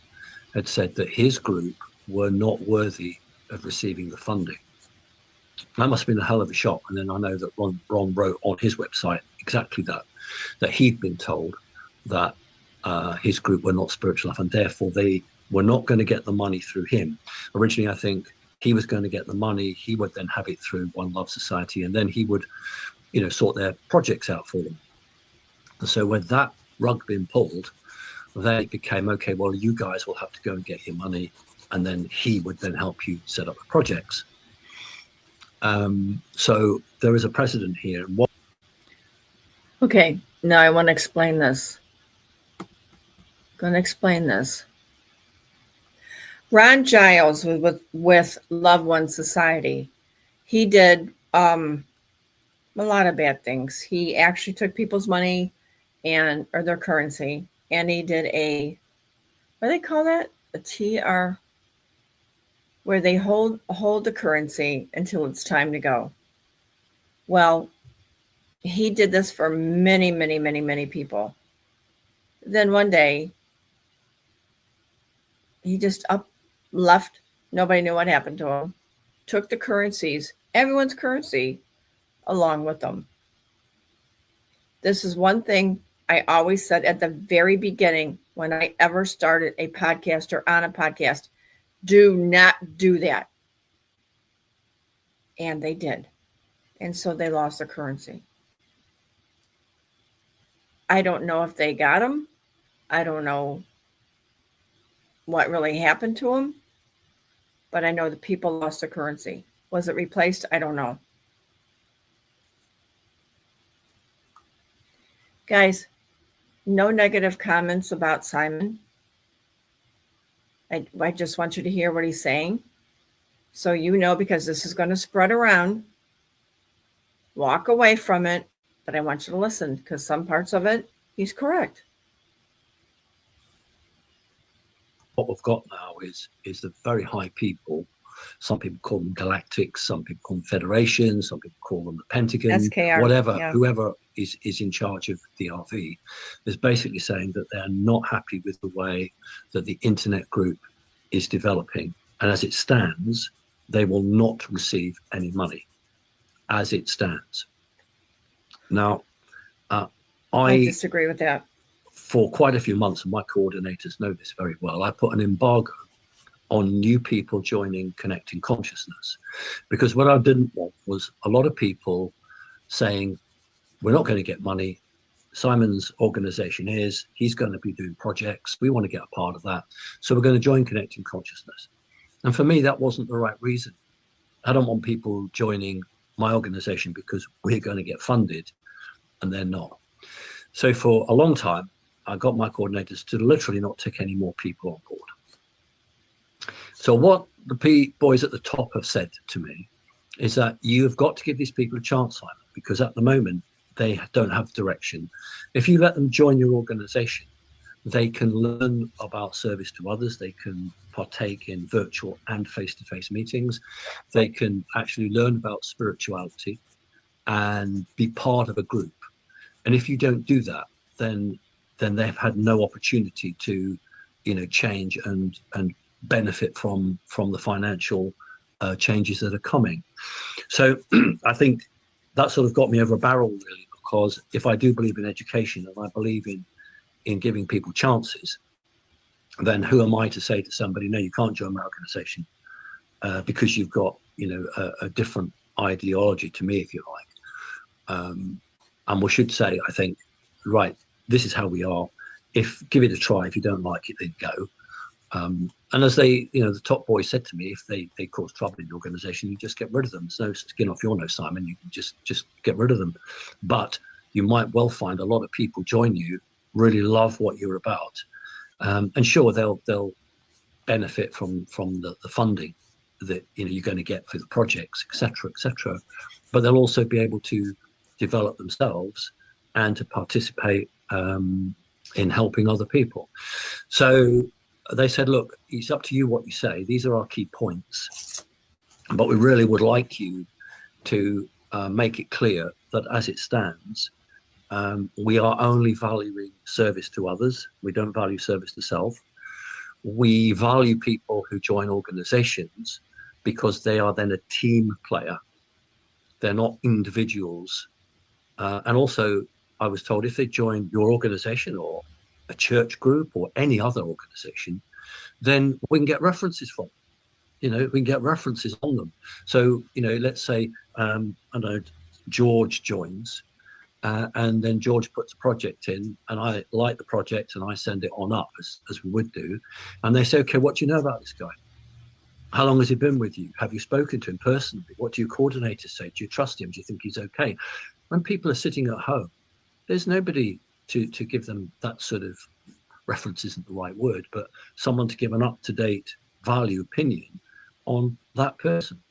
had said that his group were not worthy of receiving the funding. That must have been a hell of a shock. And then I know that Ron wrote on his website exactly that he'd been told that his group were not spiritual enough, and therefore they were not going to get the money through him. Originally, I think he was going to get the money, he would then have it through One Love Society, and then he would, sort their projects out for them. And so when that rug been pulled, then it became, okay, well, you guys will have to go and get your money, and then he would then help you set up the projects. So there is a precedent here. Okay, now I want to explain this. Ron Giles with Loved One Society. He did a lot of bad things. He actually took people's money or their currency, and he did what do they call that? A TR, where they hold the currency until it's time to go. Well, he did this for many, many, many, many people. Then one day, he just left. Nobody knew what happened to him. Took the currencies, everyone's currency, along with them. This is one thing I always said at the very beginning when I ever started a podcast or on a podcast. Do not do that. And they did. And so they lost their currency. I don't know if they got them. I don't know what really happened to them. But I know the people lost their currency. Was it replaced? I don't know. Guys, no negative comments about Simon. I just want you to hear what he's saying. So you know, because this is going to spread around. Walk away from it. But I want you to listen, because some parts of it, he's correct. What we've got now is the very high people. Some people call them galactics, some people call them federations, some people call them the Pentagon, SKR, whatever, yeah. whoever is in charge of the RV is basically saying that they're not happy with the way that the internet group is developing. And as it stands, they will not receive any money as it stands. Now, I disagree with that. For quite a few months, and my coordinators know this very well, I put an embargo on new people joining Connecting Consciousness, because what I didn't want was a lot of people saying, we're not going to get money. Simon's organization he's going to be doing projects. We want to get a part of that. So we're going to join Connecting Consciousness. And for me, that wasn't the right reason. I don't want people joining my organization because we're going to get funded and they're not. So for a long time, I got my coordinators to literally not take any more people on board. So what the boys at the top have said to me is that you've got to give these people a chance, Simon, because at the moment they don't have direction. If you let them join your organization, they can learn about service to others. They can partake in virtual and face-to-face meetings. They can actually learn about spirituality and be part of a group. And if you don't do that, then they've had no opportunity to, change and benefit from the financial changes that are coming. So I think that sort of got me over a barrel, really, because if I do believe in education and I believe in giving people chances, then who am I to say to somebody, no, you can't join my organization because you've got, a different ideology to me, if you like. And we should say, I think, right, this is how we are. Give it a try. If you don't like it, then go. And as the top boy said to me, if they cause trouble in the organization, you just get rid of them. There's no skin off your nose, Simon. You can just get rid of them. But you might well find a lot of people join you, really love what you're about. And sure, they'll benefit from the funding that you're going to get for the projects, etc. But they'll also be able to develop themselves and to participate in helping other people. So they said, look, it's up to you what you say. These are our key points, but we really would like you to make it clear that as it stands, we are only valuing service to others. We don't value service to self. We value people who join organizations because they are then a team player. They're not individuals. And also, I was told if they join your organization or a church group or any other organization, then we can get references from them. We can get references on them. So, let's say, I know George joins and then George puts a project in and I like the project and I send it on up as we would do. And they say, okay, what do you know about this guy? How long has he been with you? Have you spoken to him personally? What do your coordinators say? Do you trust him? Do you think he's okay? When people are sitting at home, there's nobody to give them that sort of reference isn't the right word, but someone to give an up-to-date value opinion on that person,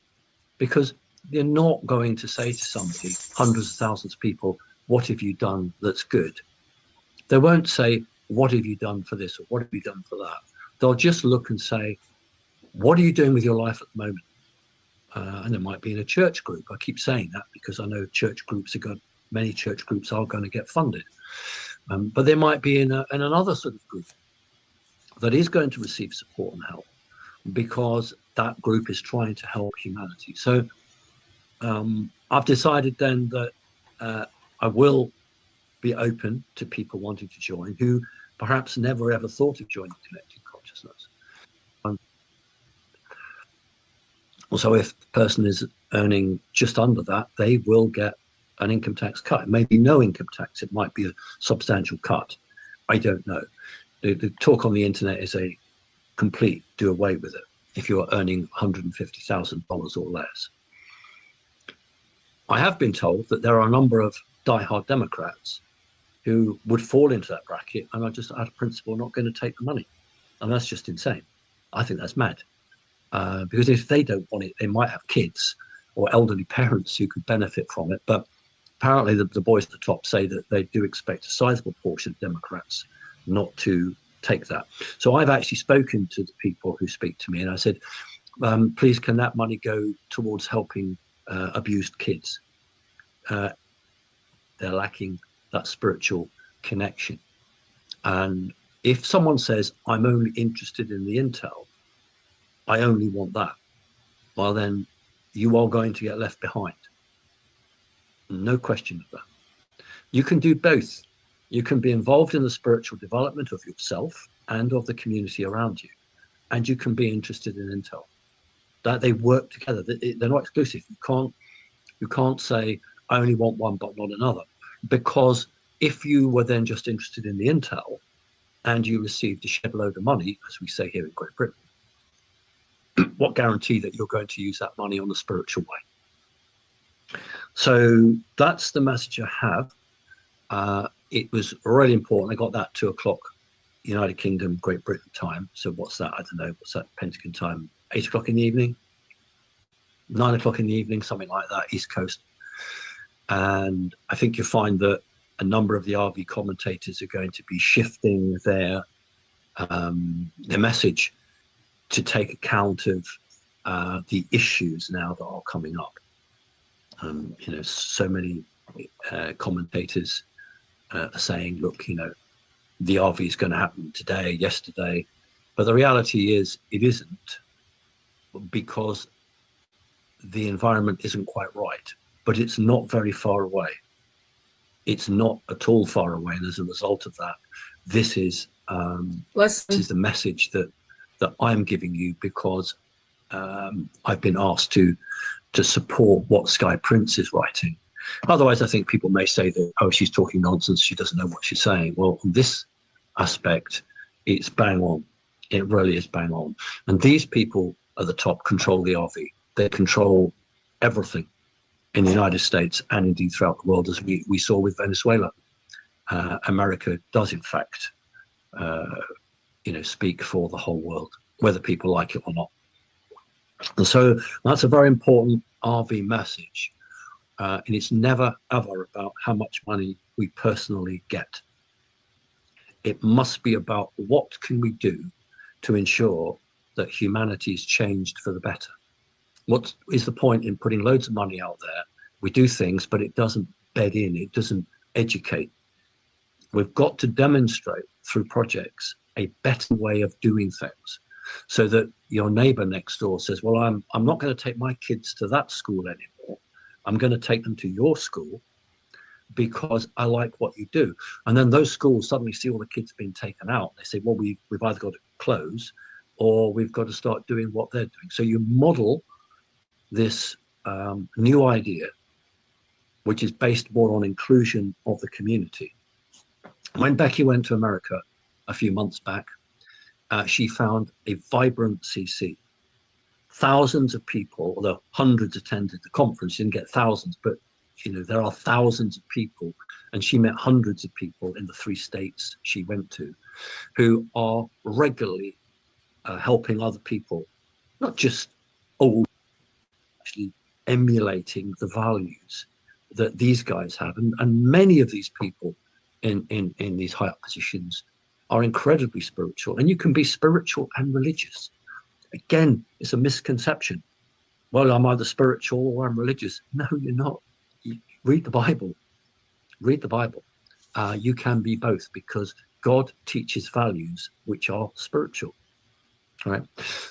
because you're not going to say to somebody, hundreds of thousands of people, what have you done that's good? They won't say, what have you done for this or what have you done for that? They'll just look and say, what are you doing with your life at the moment? And it might be in a church group. I keep saying that because I know many church groups are going to get funded. But they might be in another sort of group that is going to receive support and help, because that group is trying to help humanity. So I've decided then that I will be open to people wanting to join who perhaps never ever thought of joining Connected Consciousness. Also, if the person is earning just under that, they will get an income tax cut. It may be no income tax. It might be a substantial cut. I don't know. The talk on the internet is a complete do away with it if you're earning $150,000 or less. I have been told that there are a number of diehard Democrats who would fall into that bracket and are just out of principle not going to take the money. And that's just insane. I think that's mad. Because if they don't want it, they might have kids or elderly parents who could benefit from it. But apparently the boys at the top say that they do expect a sizable portion of Democrats not to take that. So I've actually spoken to the people who speak to me, and I said, please, can that money go towards helping abused kids? They're lacking that spiritual connection. And if someone says, I'm only interested in the intel, I only want that, well, then you are going to get left behind. No question of that. You can do both. You can be involved in the spiritual development of yourself and of the community around you, and you can be interested in intel. That they work together. They're not exclusive. You can't say I only want one but not another, because if you were then just interested in the intel and you received a shed load of money, as we say here in Great Britain, what guarantee that you're going to use that money on the spiritual way? So that's the message I have. It was really important. I got that 2 o'clock United Kingdom, Great Britain time. So what's that? I don't know. What's that Pentagon time? 8 o'clock in the evening, 9 o'clock in the evening, something like that, East Coast. And I think you'll find that a number of the RV commentators are going to be shifting their message to take account of the issues now that are coming up. So many commentators are saying, look, the RV is going to happen today, yesterday. But the reality is it isn't, because the environment isn't quite right, but it's not very far away. It's not at all far away. And as a result of that, this is the message that I'm giving you, because I've been asked to support what Sky Prince is writing. Otherwise, I think people may say that, oh, she's talking nonsense, she doesn't know what she's saying. Well, on this aspect, it's bang on. It really is bang on. And these people at the top control the RV. They control everything in the United States and indeed throughout the world, as we saw with Venezuela. America does, in fact, speak for the whole world, whether people like it or not. And so that's a very important RV message. And it's never, ever about how much money we personally get. It must be about what can we do to ensure that humanity is changed for the better. What is the point in putting loads of money out there? We do things, but it doesn't bed in, it doesn't educate. We've got to demonstrate through projects a better way of doing things, so that your neighbor next door says, well, I'm not going to take my kids to that school anymore. I'm going to take them to your school because I like what you do. And then those schools suddenly see all the kids being taken out. They say, well, we've either got to close or we've got to start doing what they're doing. So you model this new idea, which is based more on inclusion of the community. When Becky went to America a few months back, she found a vibrant CC. Thousands of people, although hundreds attended the conference, she didn't get thousands, but there are thousands of people, and she met hundreds of people in the 3 states she went to, who are regularly helping other people, not just old, actually emulating the values that these guys have. And many of these people in these high up positions are incredibly spiritual, and you can be spiritual and religious. Again, it's a misconception. Well, I'm either spiritual or I'm religious. No, you're not. You read the Bible. Read the Bible. You can be both, because God teaches values which are spiritual. Right.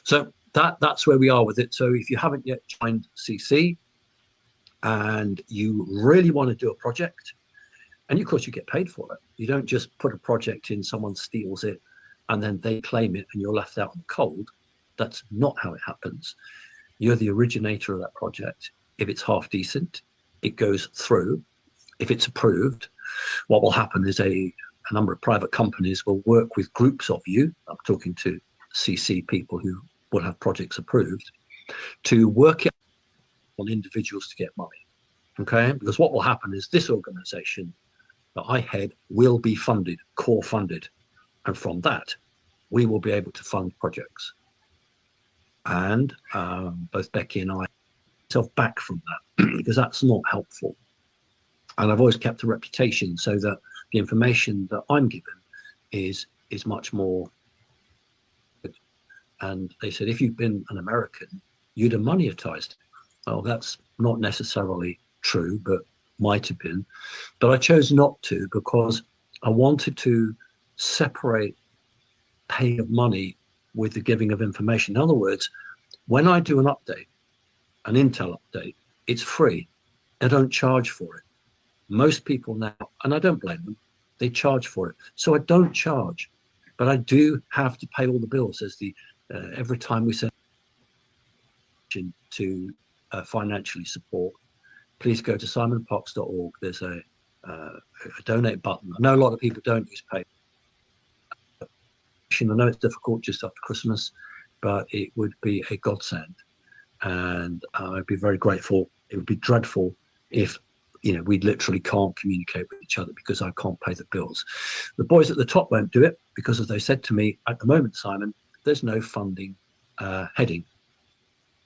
So that's where we are with it. So if you haven't yet joined CC and you really want to do a project, and of course you get paid for it. You don't just put a project in, someone steals it, and then they claim it and you're left out in the cold. That's not how it happens. You're the originator of that project. If it's half decent, it goes through. If it's approved, what will happen is a number of private companies will work with groups of you. I'm talking to CC people who will have projects approved, to work it on individuals to get money. Okay, because what will happen is this organization that I head will be funded, core funded, and from that we will be able to fund projects. And both Becky and I myself back from that, because that's not helpful. And I've always kept a reputation so that the information that I'm given is much more good. And they said, if you've been an American, you'd have monetized. Well, that's not necessarily true, but might have been. But I chose not to, because I wanted to separate paying of money with the giving of information. In other words, when I do an update, an Intel update, it's free. I don't charge for it. Most people now, and I don't blame them, they charge for it. So I don't charge, but I do have to pay all the bills. As the every time we send to financially support, please go to simonpox.org. There's a donate button. I know a lot of people don't use PayPal. I know it's difficult just after Christmas, but it would be a godsend, and I'd be very grateful. It would be dreadful if we literally can't communicate with each other because I can't pay the bills. The boys at the top won't do it because, as they said to me, at the moment, Simon, there's no funding heading.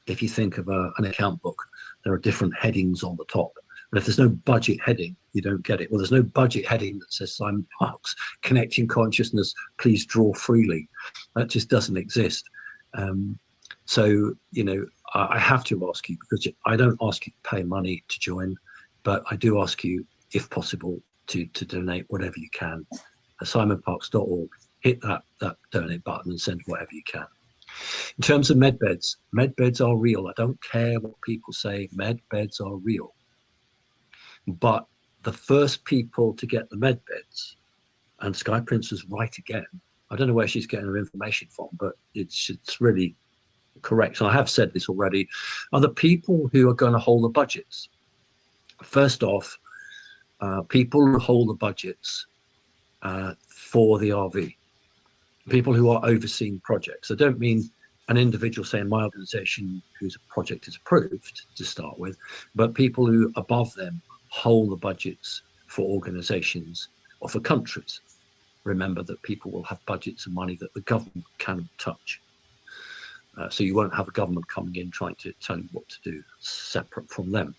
If you think of an account book, there are different headings on the top. But if there's no budget heading, you don't get it. Well, there's no budget heading that says Simon Parks, Connecting Consciousness, please draw freely. That just doesn't exist. So, I have to ask you, because I don't ask you to pay money to join, but I do ask you, if possible, to donate whatever you can. simonparks.org, hit that donate button and send whatever you can. In terms of med beds are real. I don't care what people say, med beds are real. But the first people to get the med beds, and Sky Prince was right again, I don't know where she's getting her information from, but it's really correct. And I have said this already, are the people who are going to hold the budgets. First off, people who hold the budgets for the RV, people who are overseeing projects. I don't mean an individual, say in my organization, whose project is approved to start with, but people who above them hold the budgets for organizations or for countries. Remember that people will have budgets and money that the government cannot touch. So you won't have a government coming in trying to tell you what to do separate from them.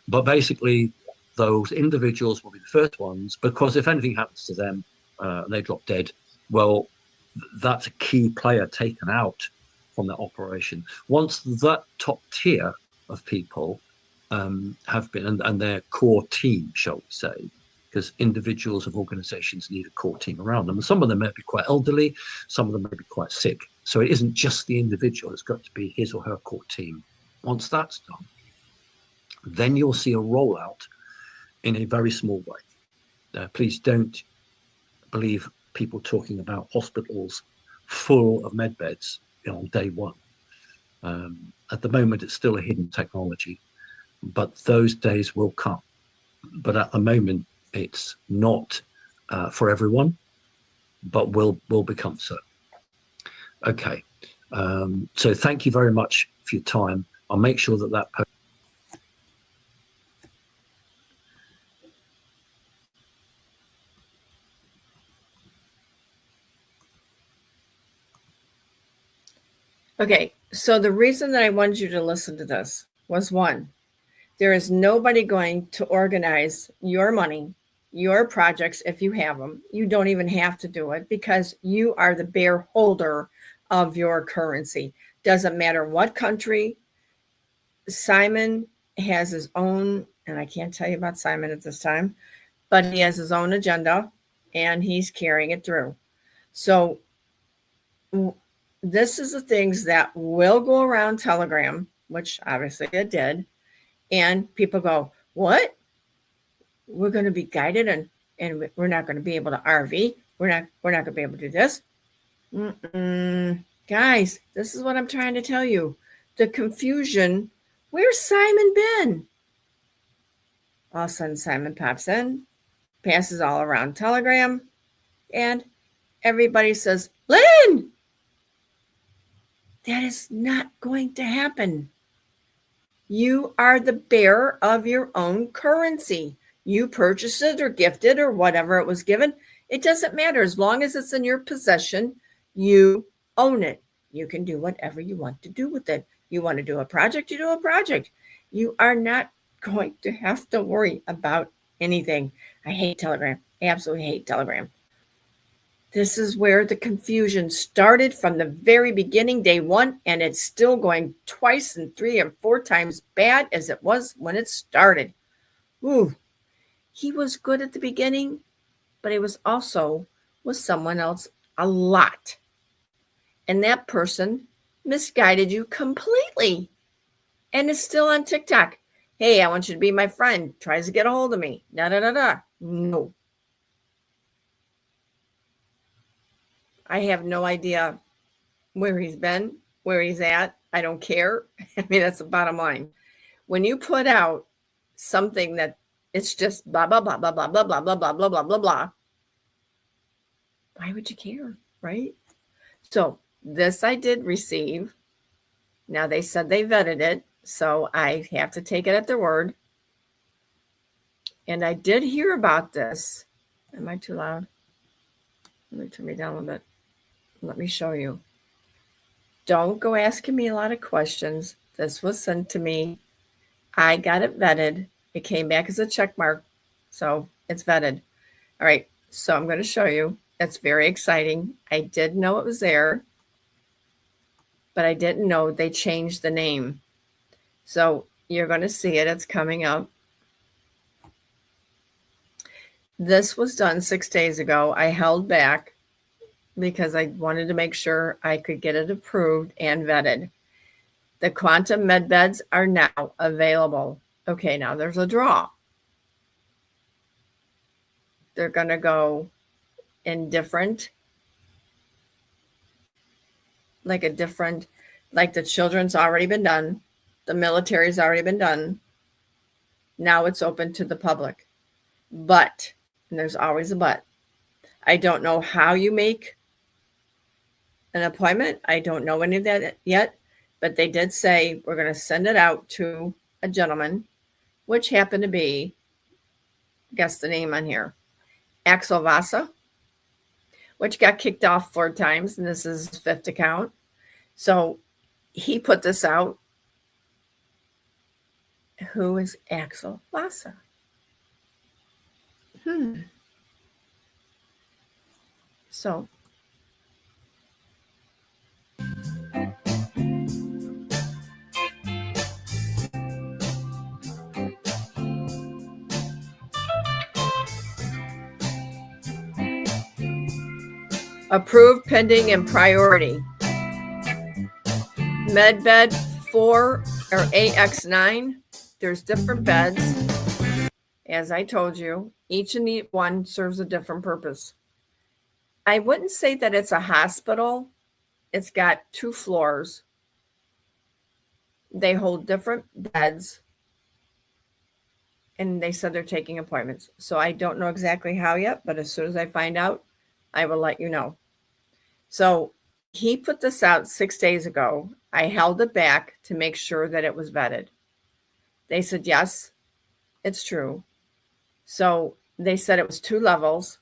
But basically, those individuals will be the first ones, because if anything happens to them, they drop dead, well, that's a key player taken out from that operation. Once that top tier of people have been, and their core team, shall we say, because individuals of organizations need a core team around them. And some of them may be quite elderly, some of them may be quite sick. So it isn't just the individual, it's got to be his or her core team. Once that's done, then you'll see a rollout in a very small way. Please don't believe people talking about hospitals full of med beds on day one. At the moment, it's still a hidden technology, but those days will come. But at the moment, it's not for everyone, but will become so. Okay, so thank you very much for your time. I'll make sure that post. Okay, so the reason that I wanted you to listen to this was one, there is nobody going to organize your money, your projects, if you have them. You don't even have to do it because you are the bear holder of your currency. Doesn't matter what country. Simon has his own, and I can't tell you about Simon at this time, but he has his own agenda and he's carrying it through. So this is the things that will go around Telegram, which obviously it did. And people go, what? We're going to be guided and we're not going to be able to RV. We're not going to be able to do this. Guys, this is what I'm trying to tell you. The confusion, where's Simon been? All of a sudden, Simon pops in, passes all around Telegram, and everybody says, Lynn, that is not going to happen. You are the bearer of your own currency. You purchased it or gifted or whatever it was given. It doesn't matter. As long as it's in your possession, you own it. You can do whatever you want to do with it. You want to do a project, you do a project. You are not going to have to worry about anything. I hate Telegram. I absolutely hate Telegram. This is where the confusion started from the very beginning, day one, and it's still going twice and 3 and 4 times bad as it was when it started. Ooh, he was good at the beginning, but he was also with someone else a lot. And that person misguided you completely and is still on TikTok. Hey, I want you to be my friend. Tries to get a hold of me. No. I have no idea where he's been, where he's at. I don't care. I mean, that's the bottom line. When you put out something that it's just blah, blah, blah, blah, blah, blah, blah, blah, blah, blah, blah, blah, blah, why would you care, right? So this I did receive. Now they said they vetted it, so I have to take it at their word. And I did hear about this. Am I too loud? Let me turn me down a little bit. Let me show you. Don't go asking me a lot of questions. This was sent to me. I got it vetted. It came back as a check mark. So it's vetted. All right. So I'm going to show you. That's very exciting. I did know it was there, but I didn't know they changed the name. So you're going to see it. It's coming up. This was done 6 days ago. I held back because I wanted to make sure I could get it approved and vetted. The quantum med beds are now available. Okay, now there's a draw. They're going to go in different, like the children's already been done. The military's already been done. Now it's open to the public. But, and there's always a but, I don't know how you make an appointment. I don't know any of that yet, but they did say we're going to send it out to a gentleman, which happened to be, guess the name on here, Axel Vasa, which got kicked off 4 times, and this is his 5th account. So he put this out. Who is Axel Vasa? So approved, pending, and priority. Med bed 4 or AX9. There's different beds. As I told you, each and each one serves a different purpose. I wouldn't say that it's a hospital. It's got 2 floors. They hold different beds. And they said they're taking appointments. So I don't know exactly how yet, but as soon as I find out, I will let you know. So he put this out 6 days ago. I held it back to make sure that it was vetted. They said, yes, it's true. So they said it was 2 levels.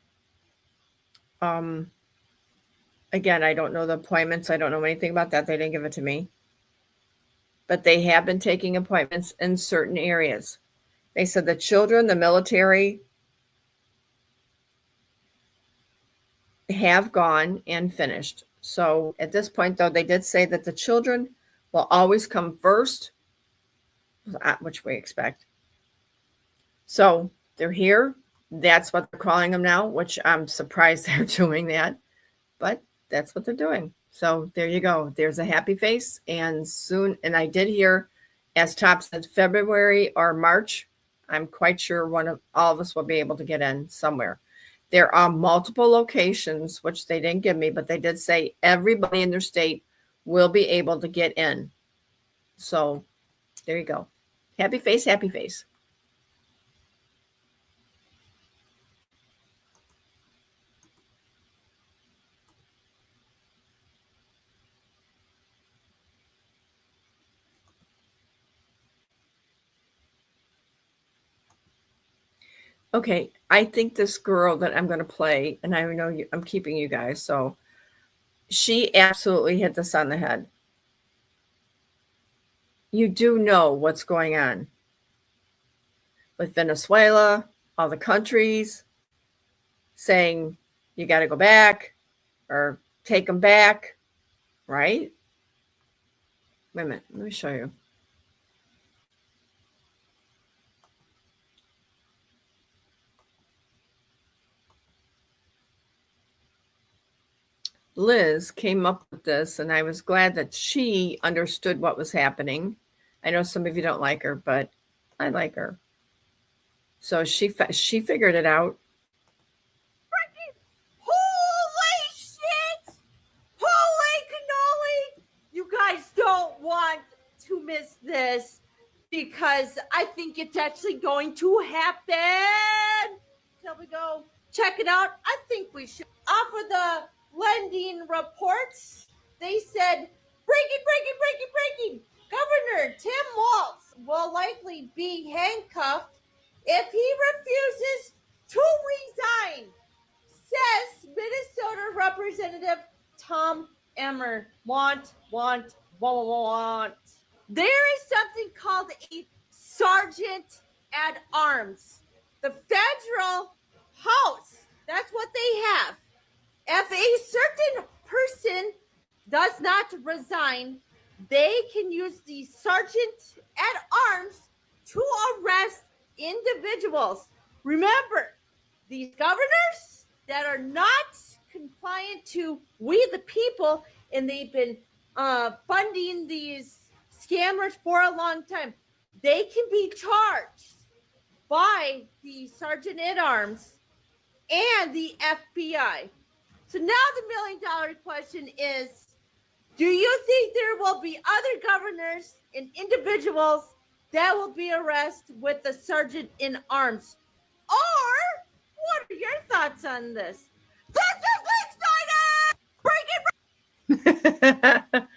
Again, I don't know the appointments. I don't know anything about that. They didn't give it to me. But they have been taking appointments in certain areas. They said the children, the military, have gone and finished. So at this point, though, they did say that the children will always come first, which we expect. So they're here. That's what they're calling them now, which I'm surprised they're doing that. But that's what they're doing. So there you go. There's a happy face. And soon, and I did hear, as Top said, February or March, I'm quite sure all of us will be able to get in somewhere. There are multiple locations, which they didn't give me, but they did say everybody in their state will be able to get in. So there you go. Happy face, happy face. Okay, I think this girl that I'm going to play, and I know I'm keeping you guys, so she absolutely hit this on the head. You do know what's going on with Venezuela, all the countries saying you got to go back or take them back, right? Wait a minute, let me show you. Liz came up with this, and I was glad that she understood what was happening. I know some of you don't like her, but I like her. So she figured it out. Holy shit! Holy cannoli! You guys don't want to miss this because I think it's actually going to happen. Shall we go check it out? I think we should. Off of the lending reports, they said, breaking. Governor Tim Walz will likely be handcuffed if he refuses to resign, says Minnesota Representative Tom Emmer. Want. There is something called a sergeant at arms. The federal house, that's what they have. If a certain person does not resign, they can use the sergeant at arms to arrest individuals. Remember, these governors that are not compliant to we the people, and they've been funding these scammers for a long time, they can be charged by the sergeant at arms and the FBI. So now the $1 million question is, do you think there will be other governors and individuals that will be arrested with the sergeant in arms? Or what are your thoughts on this? This is exciting! Break it!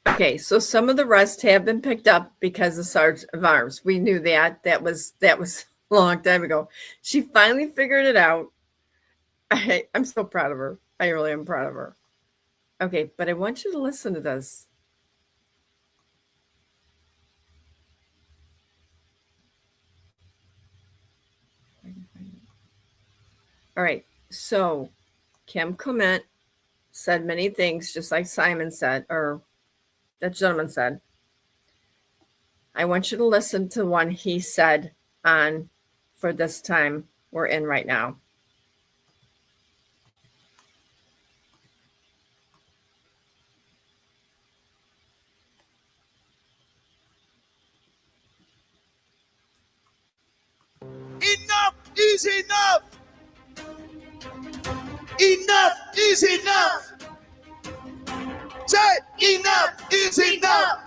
Okay, so some of the rest have been picked up because of sergeant of arms. We knew that. That was a long time ago. She finally figured it out. I'm so proud of her. I really am proud of her. Okay, but I want you to listen to this. All right, so Kim Clement said many things, just like Simon said, or that gentleman said. I want you to listen to one he said on for this time we're in right now. Enough is enough! Enough is enough! Say, enough is enough!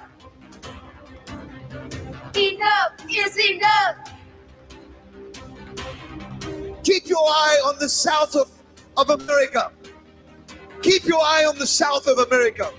Enough is enough! Keep your eye on the south of America. Keep your eye on the south of America.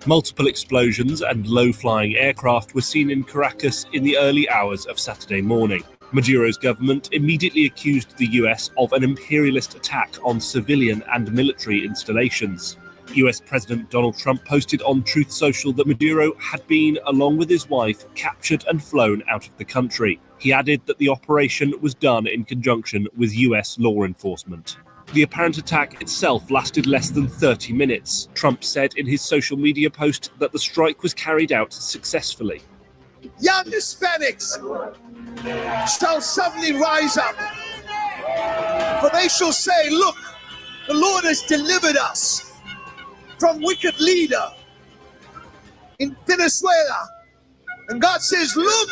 Multiple explosions and low-flying aircraft were seen in Caracas in the early hours of Saturday morning. Maduro's government immediately accused the US of an imperialist attack on civilian and military installations. US President Donald Trump posted on Truth Social that Maduro had been, along with his wife, captured and flown out of the country. He added that the operation was done in conjunction with US law enforcement. The apparent attack itself lasted less than 30 minutes. Trump said in his social media post that the strike was carried out successfully. Young Hispanics shall suddenly rise up, for they shall say, look, the Lord has delivered us from wicked leader in Venezuela. And God says, look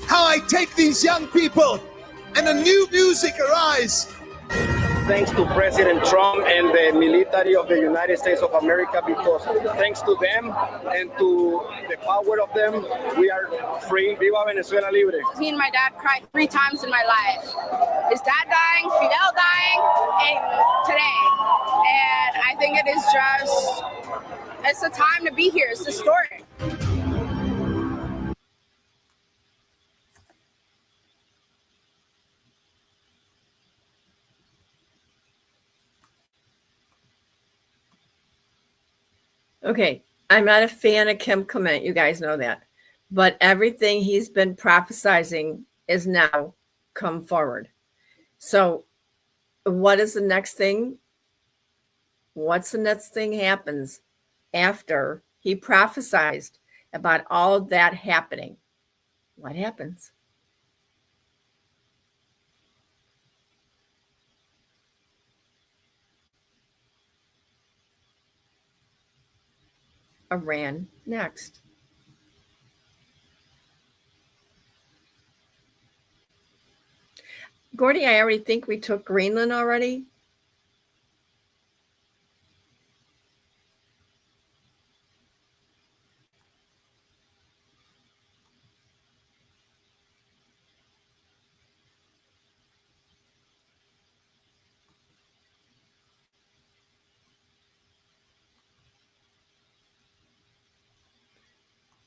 how I take these young people, and a new music arise. Thanks to President Trump and the military of the United States of America, because thanks to them and to the power of them, we are free. Viva Venezuela Libre. Me and my dad cried 3 times in my life. His dad dying, Fidel dying, and today. And I think it is just, it's a time to be here. It's historic. Okay, I'm not a fan of Kim Clement. You guys know that. But everything he's been prophesizing is now come forward. So what is the next thing? What's the next thing happens after he prophesied about all of that happening? What happens? Iran next. Gordy, I already think we took Greenland already.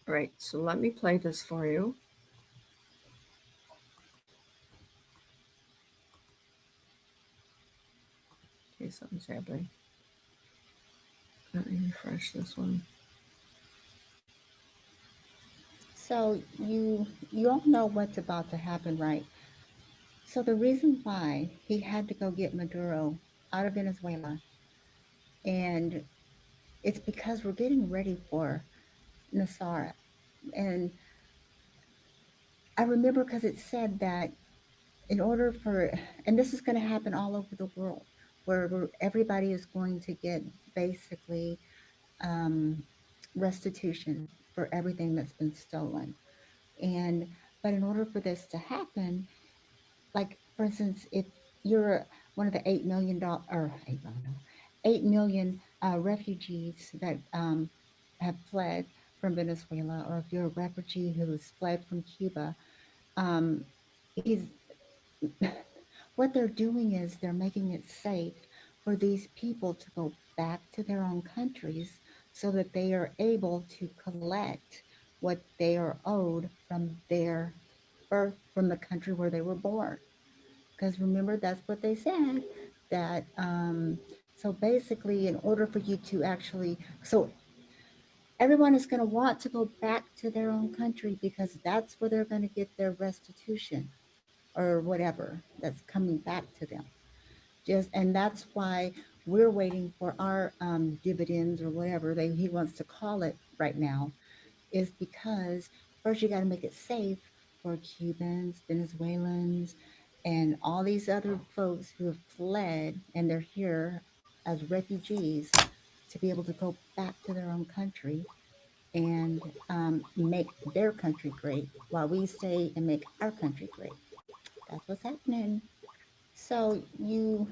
All right, so let me play this for you. Okay, something's happening. Let me refresh this one. So you all know what's about to happen, right? So the reason why he had to go get Maduro out of Venezuela, and it's because we're getting ready for NESARA. And I remember because it said that in order for, and this is going to happen all over the world, where everybody is going to get basically restitution for everything that's been stolen. But in order for this to happen, like for instance, if you're one of the 8 million refugees that have fled from Venezuela, or if you're a refugee who's fled from Cuba, what they're doing is they're making it safe for these people to go back to their own countries so that they are able to collect what they are owed from their birth, from the country where they were born. Because remember, that's what they said, that so basically in order for you to actually, so everyone is going to want to go back to their own country because that's where they're going to get their restitution or whatever that's coming back to them. And that's why we're waiting for our dividends or whatever he wants to call it right now, is because first you got to make it safe for Cubans, Venezuelans, and all these other folks who have fled and they're here as refugees to be able to go back to their own country and make their country great while we stay and make our country great. That's what's happening. So you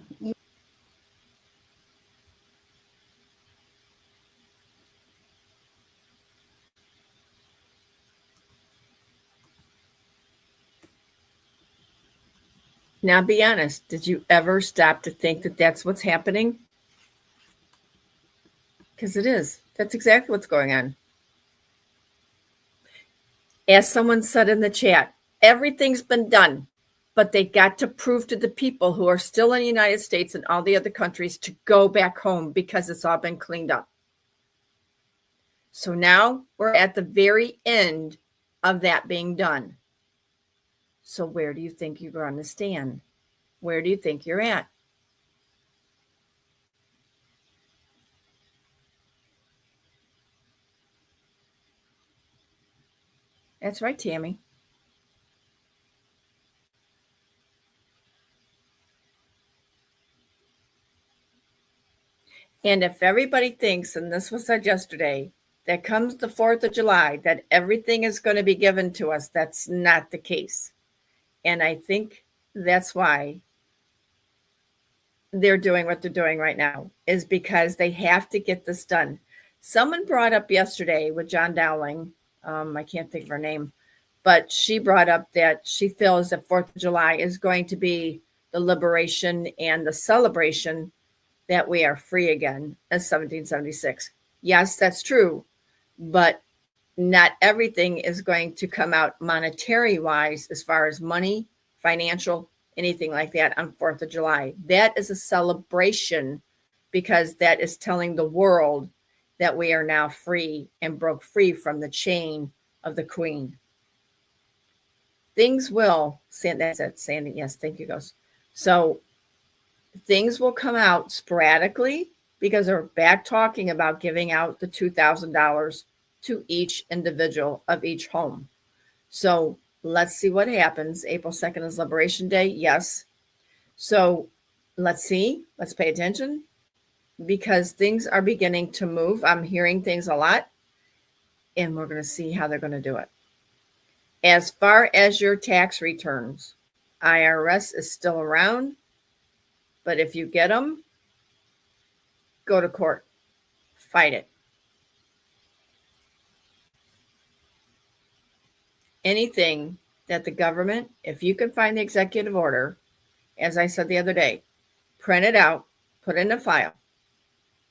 Now, be honest. Did you ever stop to think that that's what's happening? Because it is. That's exactly what's going on. As someone said in the chat, everything's been done, but they got to prove to the people who are still in the United States and all the other countries to go back home because it's all been cleaned up. So now we're at the very end of that being done. So where do you think you're going to stand? Where do you think you're at? That's right, Tammy. And if everybody thinks, and this was said yesterday, that comes the 4th of July, that everything is going to be given to us, that's not the case. And I think that's why they're doing what they're doing right now, is because they have to get this done. Someone brought up yesterday with John Dowling, I can't think of her name, but she brought up that she feels that 4th of July is going to be the liberation and the celebration that we are free again as 1776. Yes, that's true, but not everything is going to come out monetary wise as far as money, financial, anything like that on 4th of July. That is a celebration because that is telling the world that we are now free and broke free from the chain of the Queen. Things will, that's it, Sandy, yes, thank you, Ghost. So things will come out sporadically because they're back talking about giving out the $2,000 to each individual of each home. So let's see what happens. April 2nd is Liberation Day. Yes. So let's see. Let's pay attention because things are beginning to move. I'm hearing things a lot, and we're going to see how they're going to do it. As far as your tax returns, IRS is still around, but if you get them, go to court. Fight it. Anything that the government, if you can find the executive order, as I said the other day, print it out, put it in a file.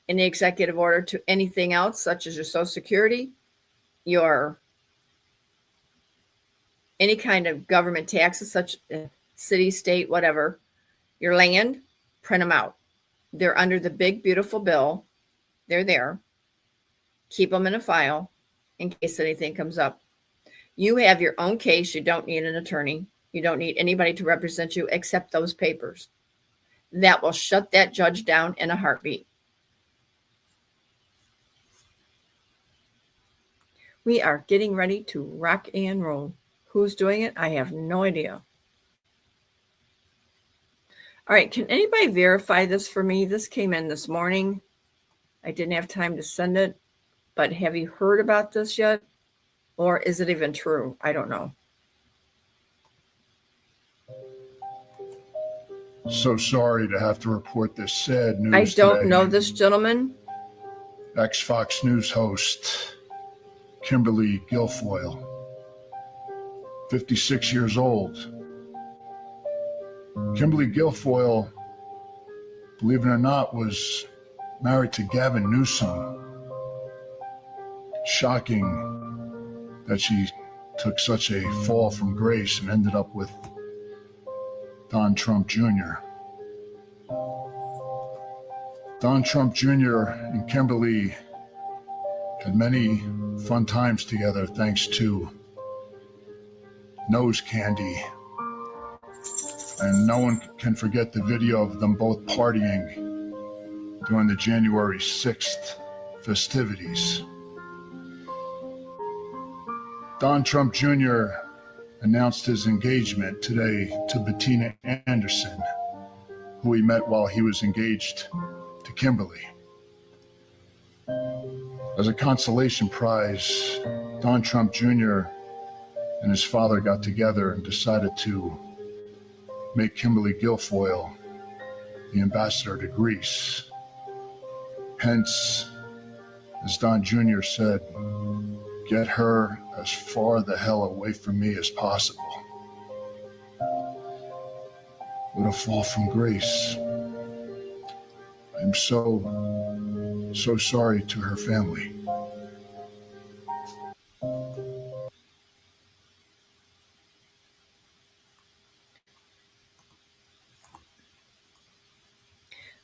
Any executive order to anything else, such as your Social Security, your any kind of government taxes, such as city, state, whatever, your land, print them out. They're under the big, beautiful bill. They're there. Keep them in a file in case anything comes up. You have your own case. You don't need an attorney. You don't need anybody to represent you except those papers. That will shut that judge down in a heartbeat. We are getting ready to rock and roll. Who's doing it? I have no idea. All right, can anybody verify this for me? This came in this morning. I didn't have time to send it, but have you heard about this yet? Or is it even true? I don't know. So sorry to have to report this sad news. I don't today. know this gentleman. Ex-Fox News host Kimberly Guilfoyle, 56 years old. Kimberly Guilfoyle, believe it or not, was married to Gavin Newsom. Shocking that she took such a fall from grace and ended up with Don Trump Jr. Don Trump Jr. and Kimberly had many fun times together thanks to nose candy. And no one can forget the video of them both partying during the January 6th festivities. Don Trump Jr. announced his engagement today to Bettina Anderson, who he met while he was engaged to Kimberly. As a consolation prize, Don Trump Jr. and his father got together and decided to make Kimberly Guilfoyle the ambassador to Greece. Hence, as Don Jr. said, get her as far the hell away from me as possible. What a fall from grace. I'm so sorry to her family.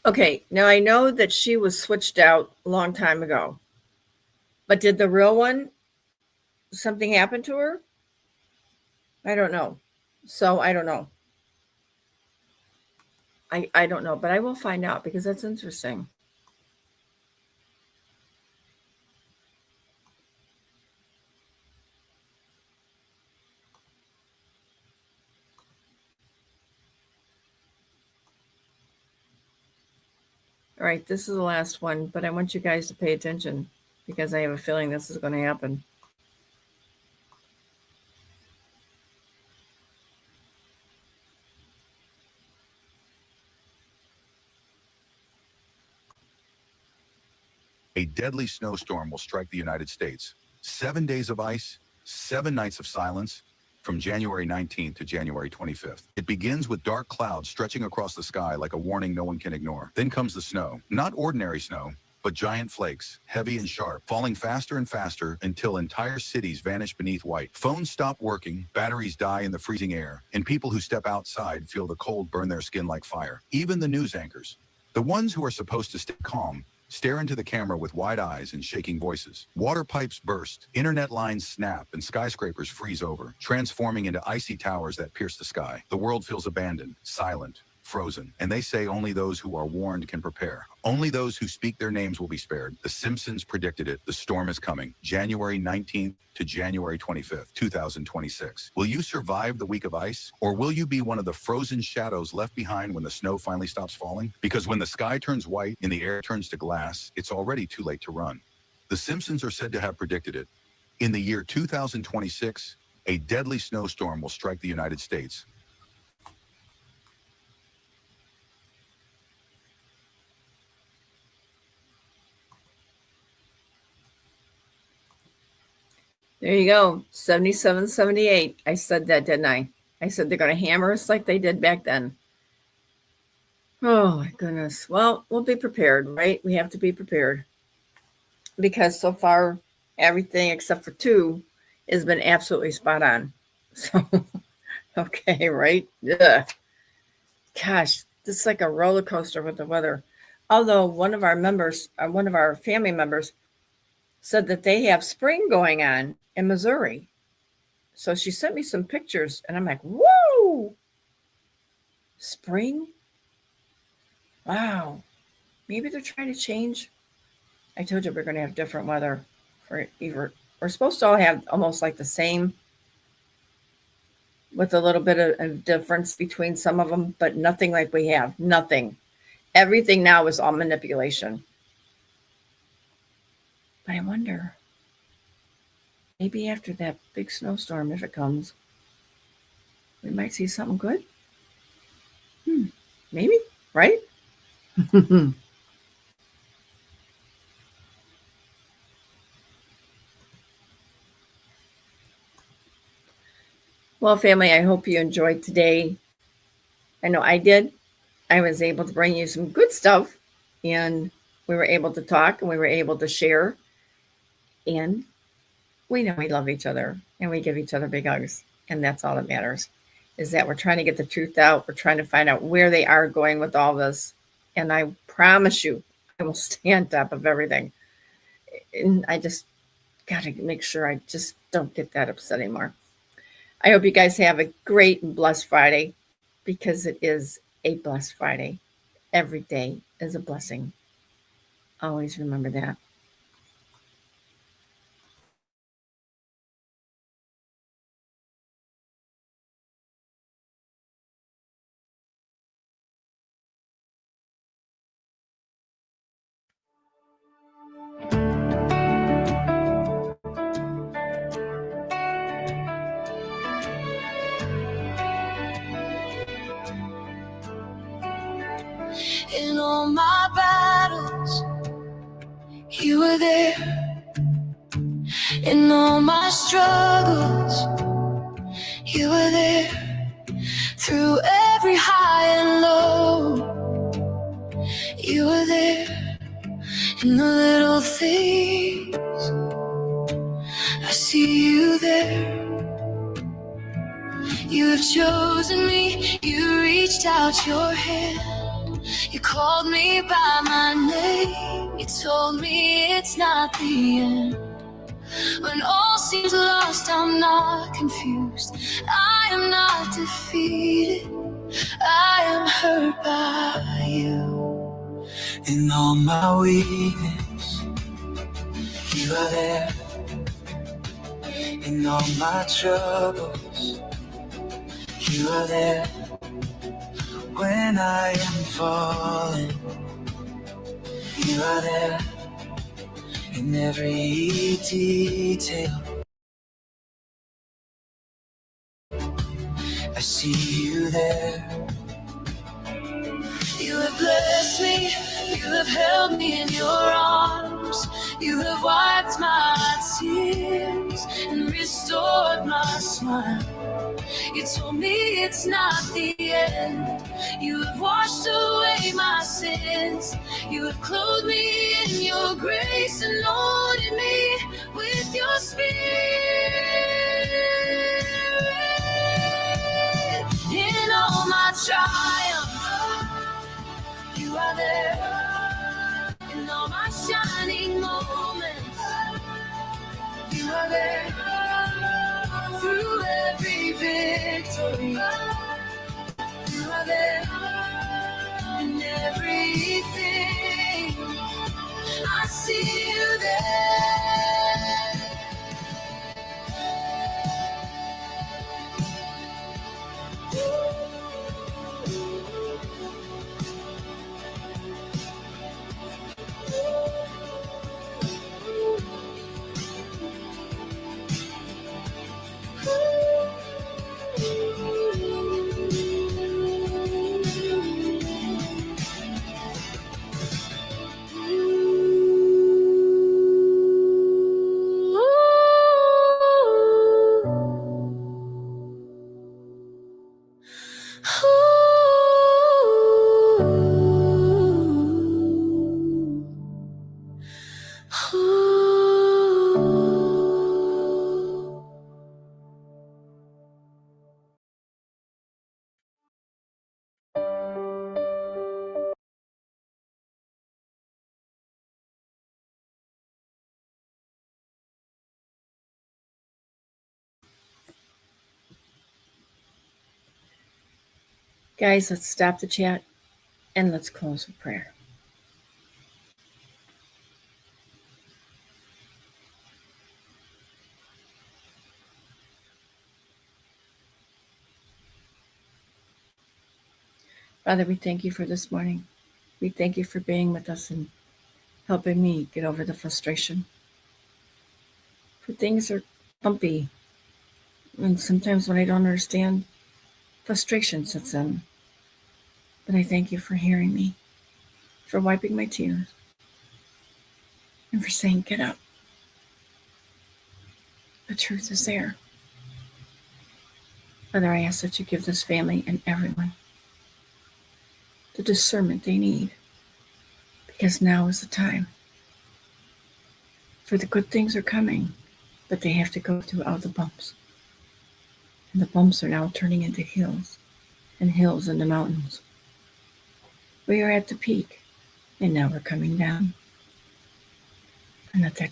Okay, now I know that she was switched out a long time ago. But did the real one, something happen to her? I don't know. So I don't know. I don't know, but I will find out because that's interesting. All right, this is the last one, but I want you guys to pay attention because I have a feeling this is going to happen. A deadly snowstorm will strike the United States. 7 days of ice, 7 nights of silence, from January 19th to January 25th. It begins with dark clouds stretching across the sky like a warning no one can ignore. Then comes the snow. Not ordinary snow, but giant flakes, heavy and sharp, falling faster and faster until entire cities vanish beneath white. Phones stop working, batteries die in the freezing air, and people who step outside feel the cold burn their skin like fire. Even the news anchors, the ones who are supposed to stay calm, stare into the camera with wide eyes and shaking voices. Water pipes burst, internet lines snap, and skyscrapers freeze over, transforming into icy towers that pierce the sky. The world feels abandoned, silent, frozen, and they say only those who are warned can prepare. Only those who speak their names will be spared. The Simpsons predicted it. The storm is coming. January 19th to January 25th, 2026. Will you survive the week of ice? Or will you be one of the frozen shadows left behind when the snow finally stops falling? Because when the sky turns white and the air turns to glass, it's already too late to run. The Simpsons are said to have predicted it. In the year 2026, a deadly snowstorm will strike the United States. There you go. 77, 78. I said that, didn't I? I said they're going to hammer us like they did back then. Oh, my goodness. Well, we'll be prepared, right? We have to be prepared. Because so far, everything except for 2 has been absolutely spot on. So, okay, right? Yeah. Gosh, this is like a roller coaster with the weather. Although one of our family members, said that they have spring going on in Missouri. So she sent me some pictures, and I'm like, whoa! Spring? Wow. Maybe they're trying to change. I told you we're going to have different weather. We're supposed to all have almost like the same, with a little bit of difference between some of them, but nothing like we have. Nothing. Everything now is all manipulation. But I wonder, maybe after that big snowstorm, if it comes, we might see something good. Maybe, right? Well, family, I hope you enjoyed today. I know I did. I was able to bring you some good stuff, and we were able to talk, and we were able to share. And we know we love each other, and we give each other big hugs. And that's all that matters, is that we're trying to get the truth out. We're trying to find out where they are going with all this. And I promise you, I will stay on top of everything. And I just got to make sure I just don't get that upset anymore. I hope you guys have a great and blessed Friday, because it is a blessed Friday. Every day is a blessing. Always remember that. In all my battles, you were there. In all my struggles, you were there. Through every high and low, you were there. In the little things, I see you there. You have chosen me, you reached out your hand You called me by my name. You told me it's not the end. When all seems lost, I'm not confused. I am not defeated. I am hurt by you. In all my weakness, you are there. In all my troubles, you are there. When I am falling, you are there. In every detail, I see you there. You have blessed me, you have held me in your arms. You have wiped my tears and restored my smile. You told me it's not the end. You have washed away my sins. You have clothed me in your grace and anointed me with your spirit. In all my triumph, you are there. In all my shining moments, you are there. Through every victory, you are there. In everything, I see you there. Guys, let's stop the chat and let's close with prayer. Father, we thank you for this morning. We thank you for being with us and helping me get over the frustration. For things are bumpy, and sometimes when I don't understand, frustration sets in. But I thank you for hearing me, for wiping my tears, and for saying, get up. The truth is there. Father, I ask that you give this family and everyone the discernment they need, because now is the time. For the good things are coming, but they have to go through all the bumps. And the bumps are now turning into hills, and hills into mountains. We are at the peak, and now we're coming down. And let that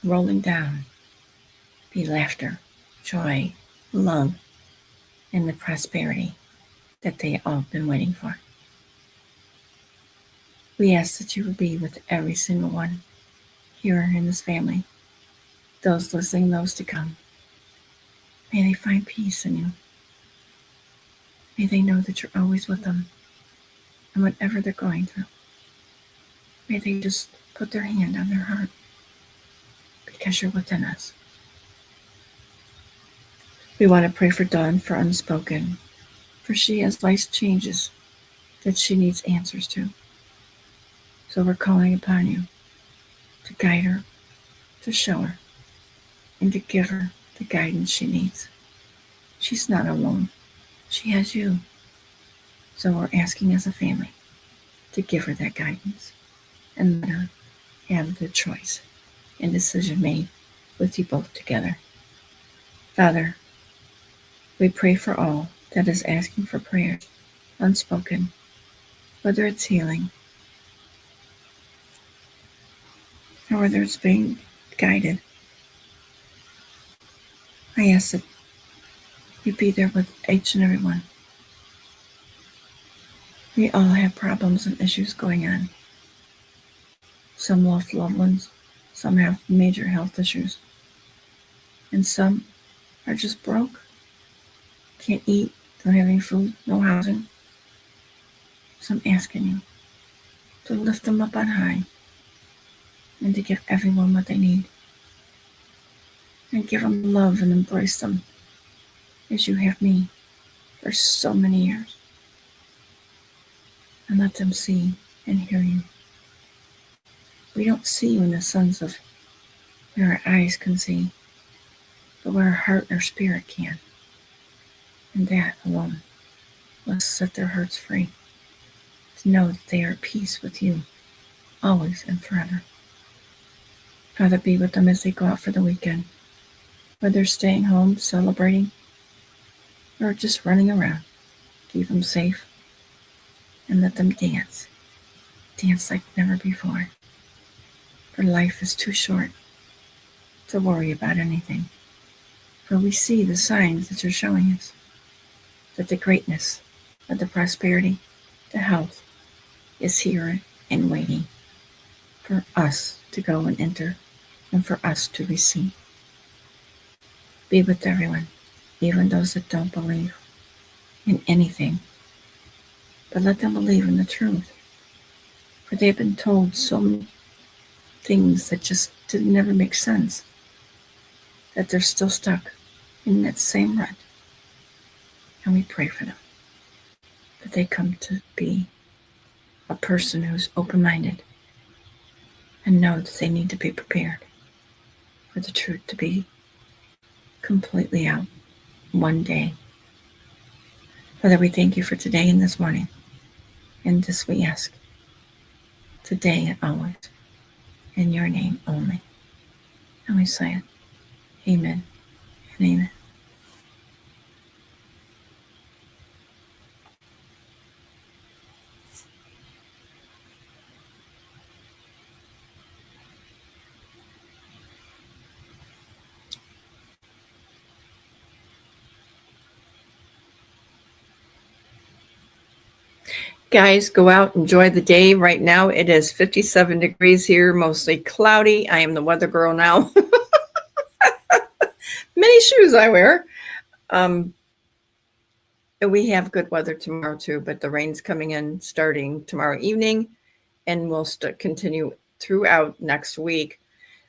rolling down be laughter, joy, love, and the prosperity that they all been waiting for. We ask that you will be with every single one here in this family, those listening, those to come. May they find peace in you. May they know that you're always with them, and whatever they're going through, may they just put their hand on their heart, because you're within us. We want to pray for Dawn for unspoken, for she has life changes that she needs answers to. So we're calling upon you to guide her, to show her, and to give her the guidance she needs. She's not alone. She has you. So we're asking as a family to give her that guidance and let her have the choice and decision made with you both together. Father, we pray for all that is asking for prayer, unspoken. whether it's healing or whether it's being guided. I ask that you be there with each and every one. We all have problems and issues going on. Some lost loved ones, some have major health issues, and some are just broke, can't eat, don't have any food, no housing. So I'm asking you to lift them up on high and to give everyone what they need, and give them love and embrace them as you have me for so many years, and let them see and hear you. We don't see you in the sense of where our eyes can see, but where our heart and our spirit can. And that alone will set their hearts free, to know that they are at peace with you, always and forever. Father, be with them as they go out for the weekend, whether they're staying home, celebrating, or just running around. Keep them safe and let them dance. Dance like never before. For life is too short to worry about anything. For we see the signs that you're showing us, that the greatness, that the prosperity, the health is here and waiting for us to go and enter and for us to receive. Be with everyone, even those that don't believe in anything, but let them believe in the truth. For they've been told so many things that just didn't never make sense, that they're still stuck in that same rut. And we pray for them, that they come to be a person who's open-minded and know that they need to be prepared for the truth to be completely out one day. Father, we thank you for today and this morning. And this we ask, today and always, in your name only. And we say it. Amen and amen. Guys, go out, enjoy the day. Right now it is 57 degrees here, mostly cloudy. I am the weather girl now. Many shoes I wear. And we have good weather tomorrow too, but the rain's coming in starting tomorrow evening and will continue throughout next week.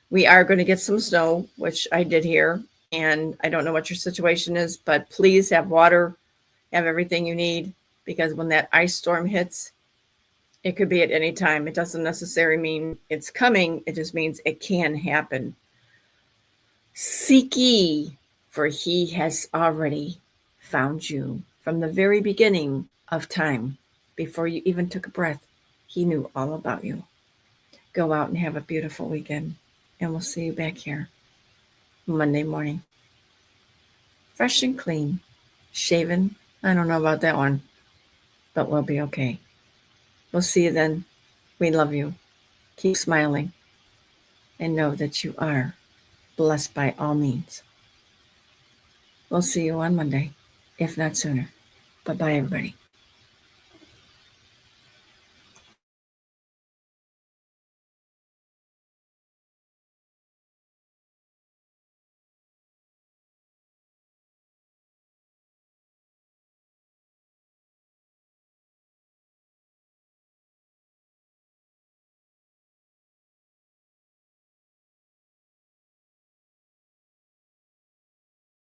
We are going to get some snow, which I did here, and I don't know what your situation is, but please have water, have everything you need, because when that ice storm hits, it could be at any time. It doesn't necessarily mean it's coming. It just means it can happen. Seek ye, for he has already found you. From the very beginning of time, before you even took a breath, he knew all about you. Go out and have a beautiful weekend, and we'll see you back here Monday morning. Fresh and clean, shaven. I don't know about that one, but we'll be okay. We'll see you then. We love you. Keep smiling and know that you are blessed by all means. We'll see you on Monday, if not sooner. Bye-bye, everybody.